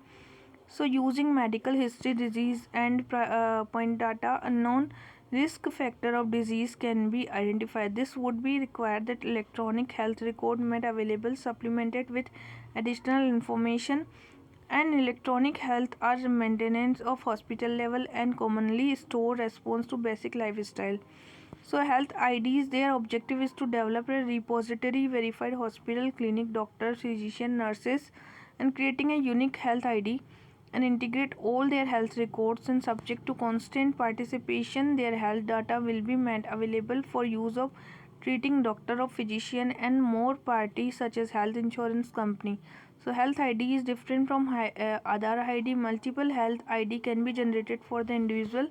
So, using medical history, disease, and point data, a known risk factor of disease can be identified. This would be required that electronic health record made available, supplemented with additional information. And electronic health are maintenance of hospital level and commonly store response to basic lifestyle. So health IDs, their objective is to develop a repository verified hospital, clinic, doctors, physician, nurses, and creating a unique health ID and integrate all their health records, and subject to constant participation their health data will be made available for use of treating doctor or physician and more parties such as health insurance company. So health ID is different from other ID. Multiple health ID can be generated for the individual.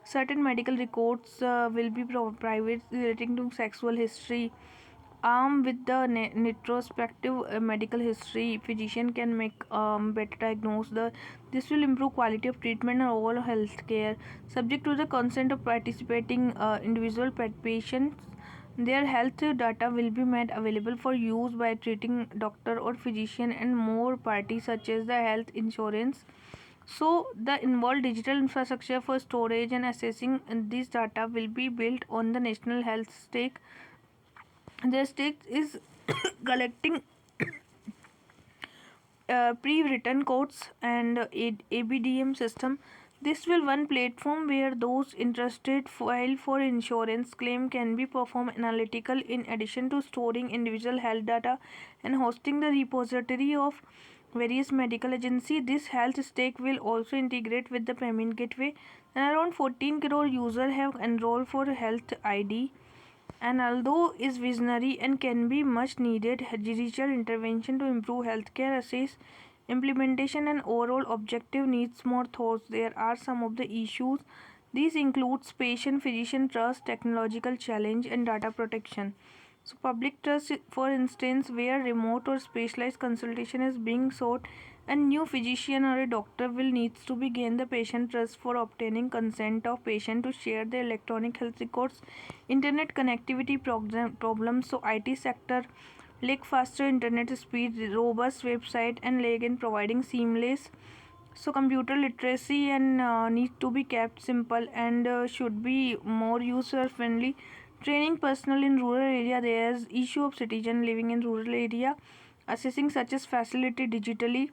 Certain medical records will be private relating to sexual history. Armed with the retrospective medical history, physician can make better diagnose the. This will improve quality of treatment and overall health care. Subject to the consent of participating individual patients, their health data will be made available for use by treating doctor or physician and more parties such as the health insurance. So the involved digital infrastructure for storage and assessing this data will be built on the national health stake. Their stake is collecting pre-written codes and ABDM system. This will one platform where those interested file for insurance claim can be performed analytical in addition to storing individual health data and hosting the repository of various medical agency. This health stake will also integrate with the payment gateway, and around 14 crore users have enrolled for health ID, and although is visionary and can be much needed judicial intervention to improve healthcare access, implementation and overall objective needs more thoughts. There are some of the issues. These includes patient physician trust, technological challenge, and data protection. So public trust, for instance, where remote or specialized consultation is being sought, a new physician or a doctor will needs to be gain the patient trust for obtaining consent of patient to share their electronic health records. Internet connectivity problems. So IT sector lack faster internet speed, robust website, and lag in providing seamless. So computer literacy and need to be kept simple and should be more user friendly. Training personnel in rural area. There is issue of citizen living in rural area assessing such as facility digitally,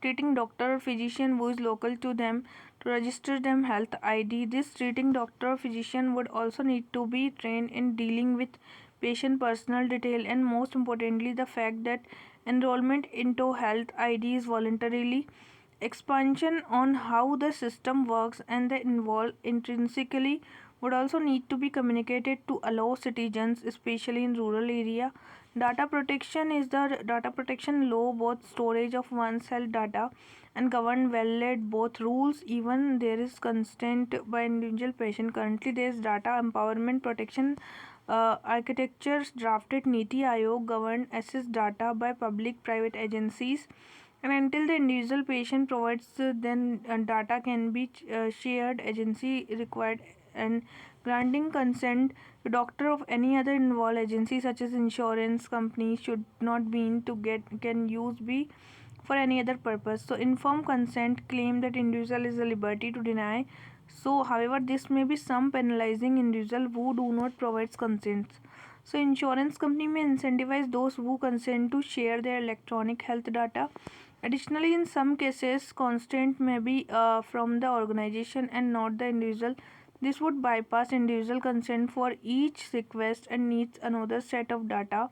treating doctor or physician who is local to them to register them health ID. This treating doctor or physician would also need to be trained in dealing with patient personal detail, and most importantly the fact that enrollment into health ID is voluntarily. Expansion on how the system works and the involved intrinsically would also need to be communicated to allow citizens, especially in rural area. Data protection is the data protection law, both storage of one's health data and govern valid both rules. Even there is consent by individual patient. Currently, there is data empowerment protection architectures drafted Niti Aayog govern access data by public private agencies, and until the individual patient provides then data can be shared agency required, and granting consent to doctor of any other involved agency such as insurance company should not mean to get can use be for any other purpose. So informed consent claim that individual is a liberty to deny. So however this may be some penalizing individual who do not provide consents. So insurance company may incentivize those who consent to share their electronic health data. Additionally, in some cases, consent may be from the organization and not the individual. This would bypass individual consent for each request and needs another set of data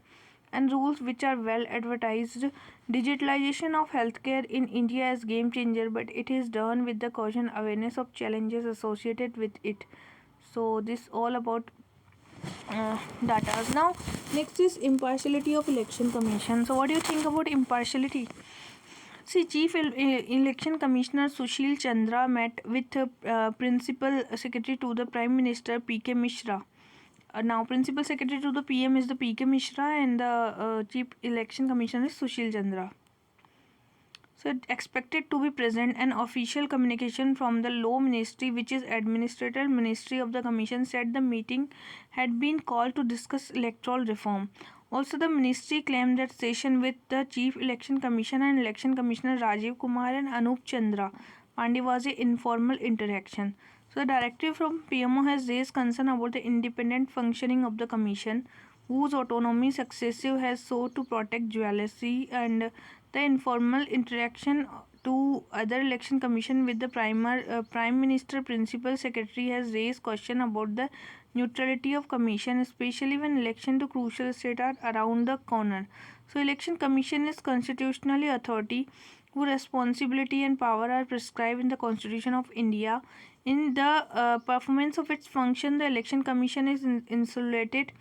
and rules which are well advertised. Digitalization of healthcare in India is game changer, but it is done with the caution awareness of challenges associated with it. So this all about data. Now next is impartiality of election commission. So what do you think about impartiality? See, Chief Election Commissioner Sushil Chandra met with Principal Secretary to the Prime Minister P.K. Mishra Now, Principal Secretary to the PM is the PK Mishra, and the Chief Election Commissioner is Sushil Chandra. So, it expected to be present. An official communication from the Law Ministry, which is administrative ministry of the Commission, said the meeting had been called to discuss electoral reform. Also, the ministry claimed that session with the Chief Election Commissioner and Election Commissioner Rajiv Kumar and Anup Chandra Pandey was an informal interaction. So, the directive from PMO has raised concern about the independent functioning of the Commission, whose autonomy successive has sought to protect duality, and the informal interaction to other election commission with the prime minister principal secretary has raised question about the neutrality of commission, especially when election to crucial state are around the corner. So election commission is constitutionally authority whose responsibility and power are prescribed in the Constitution of India. In the performance of its function, the election commission is insulated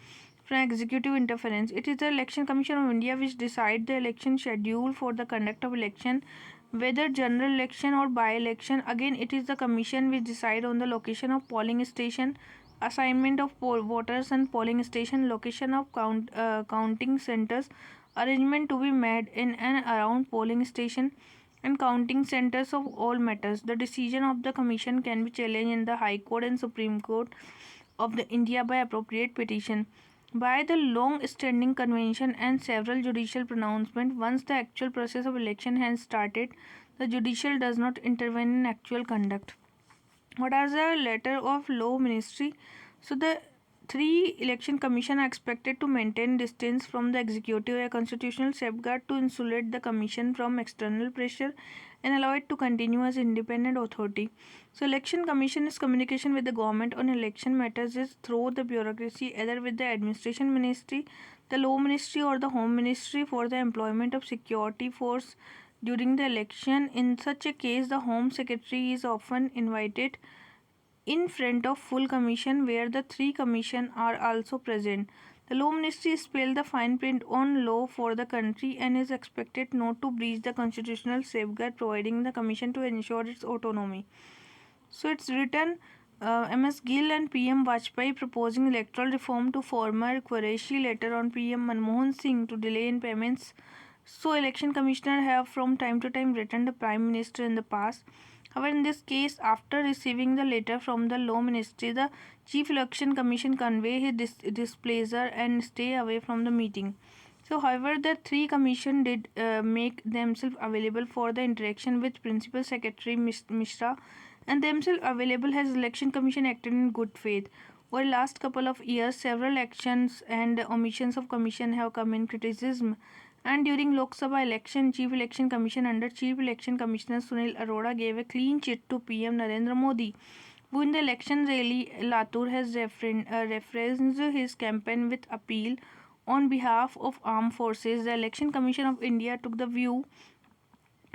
from executive interference. It is the Election Commission of India which decides the election schedule for the conduct of election, whether general election or by-election. Again, it is the commission which decides on the location of polling station, assignment of voters and polling station, location of counting centers, arrangement to be made in and around polling station, and counting centers of all matters. The decision of the commission can be challenged in the High Court and Supreme Court of the India by appropriate petition. By the long-standing convention and several judicial pronouncements, once the actual process of election has started, the judicial does not intervene in actual conduct. What are the letter of law ministry? So the three election commission are expected to maintain distance from the executive, a constitutional safeguard to insulate the commission from external pressure and allow it to continue as independent authority. So election commission is communication with the government on election matters is through the bureaucracy, either with the administration ministry, the law ministry or the home ministry for the employment of security force during the election. In such a case, the home secretary is often invited in front of full commission where the three commission are also present. The law ministry spelled the fine print on law for the country and is expected not to breach the constitutional safeguard providing the commission to ensure its autonomy. So it's written MS Gill and PM Vajpayee proposing electoral reform to former Qureshi, later on PM Manmohan Singh to delay in payments. So election commissioner have from time to time written the prime minister in the past. However, in this case, after receiving the letter from the law ministry, the chief election commission convey his displeasure and stay away from the meeting. So, however, the three commission did make themselves available for the interaction with Principal Secretary Mishra, and themselves available as election commission acted in good faith. Over the last couple of years, several actions and omissions of commission have come in criticism. And during Lok Sabha election, Chief Election Commission under Chief Election Commissioner Sunil Arora gave a clean chit to PM Narendra Modi, who in the election rally Latur has referenced his campaign with appeal on behalf of armed forces. The Election Commission of India took the view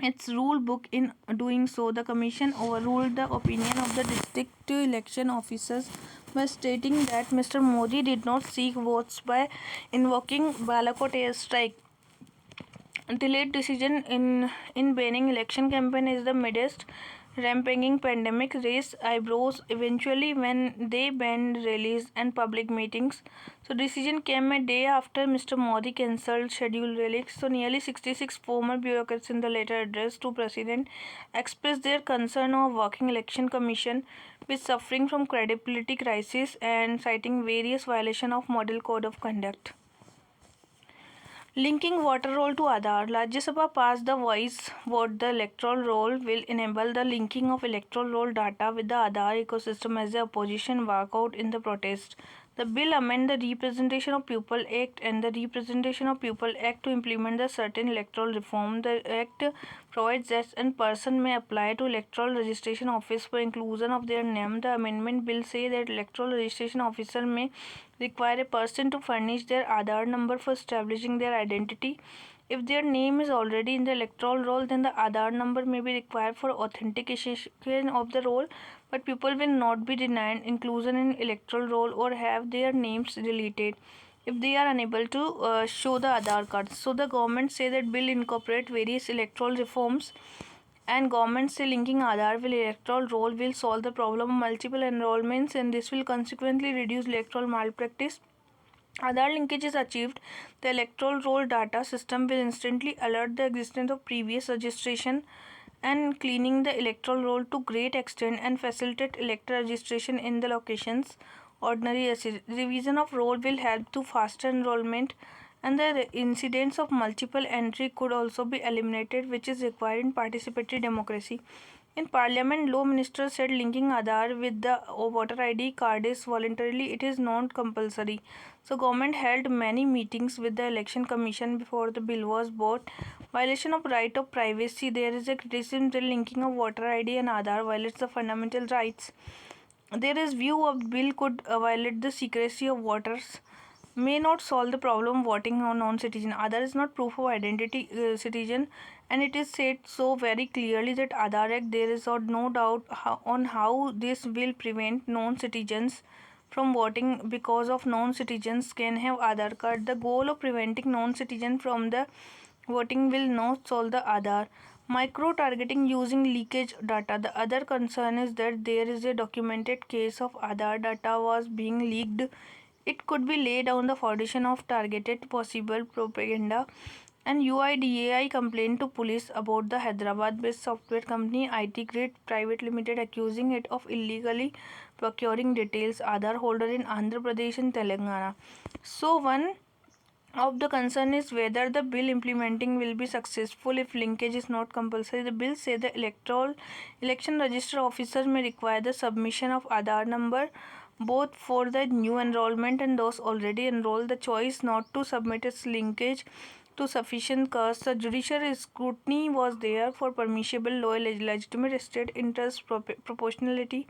its rule book. In doing so, the commission overruled the opinion of the district election officers by stating that Mr. Modi did not seek votes by invoking Balakot airstrike. Delayed decision in banning election campaign is the midst rampaging pandemic raised eyebrows eventually when they banned rallies and public meetings. So decision came a day after Mr. Modi cancelled scheduled rallies. So nearly 66 former bureaucrats in the letter addressed to President expressed their concern of working election commission with suffering from credibility crisis and citing various violations of model code of conduct. Linking voter roll to Aadhaar. Rajya Sabha passed the voice vote. The electoral roll will enable the linking of electoral roll data with the Aadhaar ecosystem as the opposition walkout in the protest. The bill amend the Representation of People Act and the Representation of People Act to implement the certain electoral reform. The Act provides that a person may apply to electoral registration office for inclusion of their name. The amendment bill say that electoral registration officer may require a person to furnish their Aadhaar number for establishing their identity. If their name is already in the electoral roll, then the Aadhaar number may be required for authentication of the roll, but people will not be denied inclusion in electoral roll or have their names deleted if they are unable to show the Aadhaar card. So the government say that bill incorporate various electoral reforms And governments say linking Aadhaar with electoral roll will solve the problem of multiple enrollments, and this will consequently reduce electoral malpractice. Aadhaar linkage is achieved, the electoral roll data system will instantly alert the existence of previous registration and cleaning the electoral roll to great extent and facilitate elector registration in the locations. Ordinary revision of roll will help to faster enrollment, and the incidence of multiple entry could also be eliminated, which is required in participatory democracy. In Parliament, Law Minister said linking Aadhaar with the voter ID card is voluntarily, it is not compulsory. So government held many meetings with the Election Commission before the bill was brought. Violation of right of privacy. There is a criticism that linking of voter ID and Aadhaar violates the fundamental rights. There is view of bill could violate the secrecy of voters, may not solve the problem voting on non-citizen. Aadhaar is not proof of identity citizen, and it is said so very clearly that Aadhaar Act there is no doubt on how this will prevent non-citizens from voting, because of non-citizens can have Aadhaar card. The goal of preventing non-citizen from the voting will not solve the Aadhaar. Micro-targeting using leakage data. The other concern is that there is a documented case of Aadhaar data was being leaked. It could be laid down the foundation of targeted possible propaganda. And UIDAI complained to police about the Hyderabad-based software company IT Grid Private Limited, accusing it of illegally procuring details Aadhaar holder in Andhra Pradesh and Telangana. So one of the concern is whether the bill implementing will be successful if linkage is not compulsory. The bill say the election register officer may require the submission of Aadhaar number both for the new enrollment and those already enrolled. The choice not to submit its linkage to sufficient cause. The judicial scrutiny was there for permissible law, legitimate state interest, proportionality,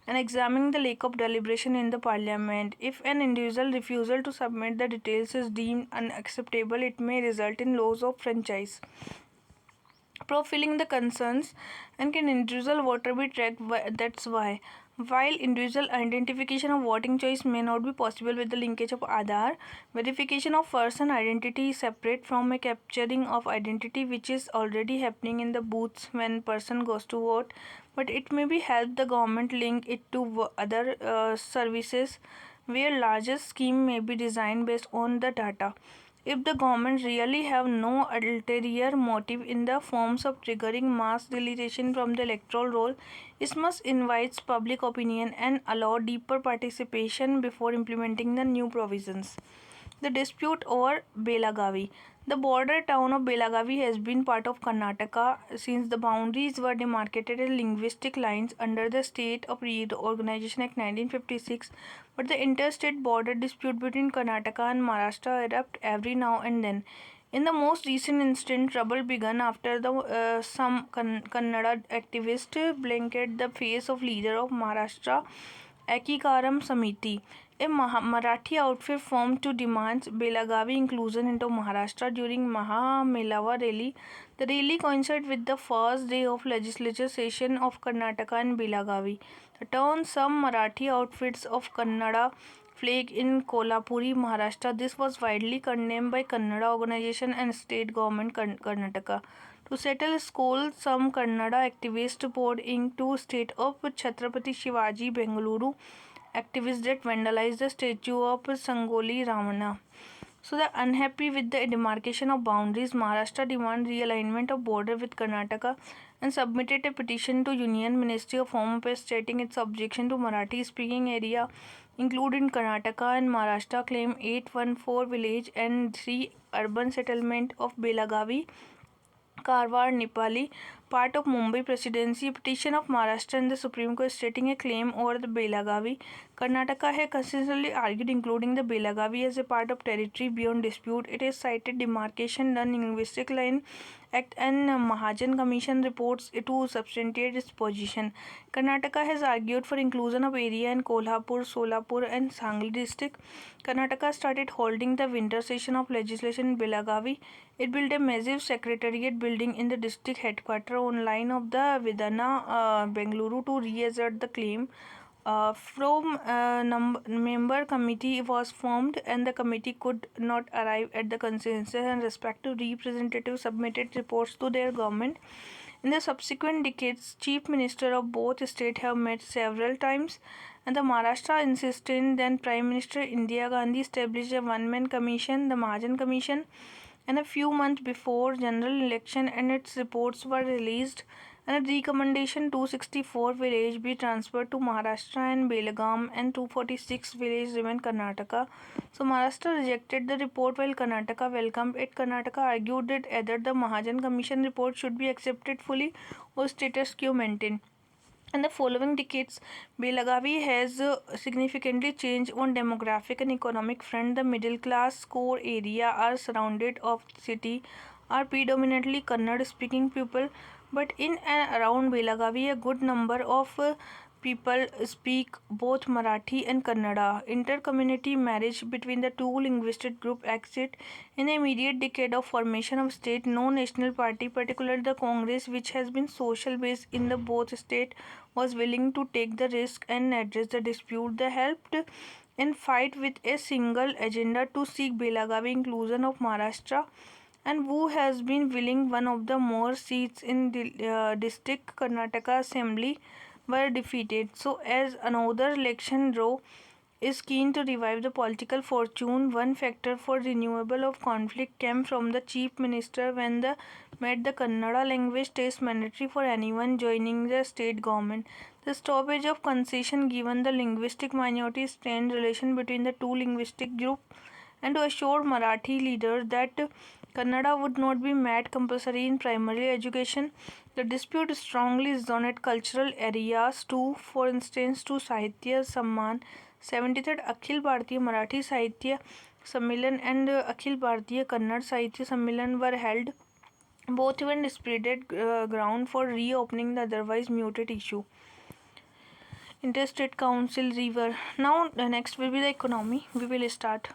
and examining the lack of deliberation in the parliament. If an individual refusal to submit the details is deemed unacceptable, it may result in loss of franchise. Profiling the concerns, and can individual voter be tracked? That's why. While individual identification of voting choice may not be possible with the linkage of Aadhaar, verification of person identity is separate from a capturing of identity, which is already happening in the booths when person goes to vote. But it may be help the government link it to other services where larger scheme may be designed based on the data. If the government really have no ulterior motive in the forms of triggering mass deletion from the electoral roll, it must invite public opinion and allow deeper participation before implementing the new provisions. The dispute over Belagavi. The border town of Belagavi has been part of Karnataka since the boundaries were demarcated as linguistic lines under the State of Reorganization Act 1956. But the interstate border dispute between Karnataka and Maharashtra erupt every now and then. In the most recent instance, trouble began after some Kannada activists blanketed the face of leader of Maharashtra, Ekikaram Samiti, a Marathi outfit formed to demand Belagavi inclusion into Maharashtra during Maha Melava rally. The rally coincided with the first day of legislature session of Karnataka and Belagavi. The turn some Marathi outfits of Kannada flag in Kolhapuri, Maharashtra. This was widely condemned by Kannada organization and state government Karnataka. To settle score, some Kannada activists poured into state of Chhatrapati Shivaji, Bengaluru. Activists that vandalized the statue of Sangoli Ramana. So the unhappy with the demarcation of boundaries, Maharashtra demand realignment of border with Karnataka and submitted a petition to Union Ministry of Home Affairs stating its objection to Marathi speaking area including Karnataka and Maharashtra claim 814 village and 3 urban settlement of Belagavi, Karwar, Nepali, part of Mumbai Presidency. Petition of Maharashtra in the Supreme Court stating a claim over the Belagavi. Karnataka has consistently argued including the Belagavi as a part of territory beyond dispute. It has cited demarcation done in linguistic line Act and Mahajan Commission reports to substantiate its position. Karnataka has argued for inclusion of area in Kolhapur, Solapur and Sangli district. Karnataka started holding the winter session of legislation in Belagavi. It built a massive secretariat building in the district headquarters on line of the Vidana, Bengaluru to reassert the claim. From member committee was formed and the committee could not arrive at the consensus and respective representatives submitted reports to their government. In the subsequent decades, chief minister of both states have met several times, and the Maharashtra insisted then Prime Minister Indira Gandhi established a one-man commission, the Mahajan Commission, and a few months before general election and its reports were released, and a recommendation 264 village be transferred to Maharashtra and Belgaum and 246 village remain Karnataka. So Maharashtra rejected the report while Karnataka welcomed it. Karnataka argued that either the Mahajan Commission report should be accepted fully or status quo maintained. In the following decades, Belagavi has significantly changed on demographic and economic front. The middle class core area are surrounded of city are predominantly Kannada speaking people, but in and around Belagavi a good number of people speak both Marathi and Kannada. Inter-community marriage between the two linguistic groups existed in the immediate decade of formation of state. No national party, particularly the Congress, which has been social based in the both state, was willing to take the risk and address the dispute. They helped in fight with a single agenda to seek Belagavi inclusion of Maharashtra, and who has been willing one of the more seats in the district Karnataka Assembly were defeated. So as another election draw is keen to revive the political fortune, one factor for renewal of conflict came from the chief minister when the made the Kannada language test mandatory for anyone joining the state government. The stoppage of concession given the linguistic minority strained relation between the two linguistic groups, and to assure Marathi leaders that Kannada would not be made compulsory in primary education. The dispute strongly zoned cultural areas too. For instance, to Sahitya Samman, 73rd Akhil Bharatiya Marathi Sahitya Sammelan and Akhil Bharatiya Kannada Sahitya Sammelan were held. Both events spreaded ground for reopening the otherwise muted issue. Interstate Council River. Now, next will be the economy. We will start.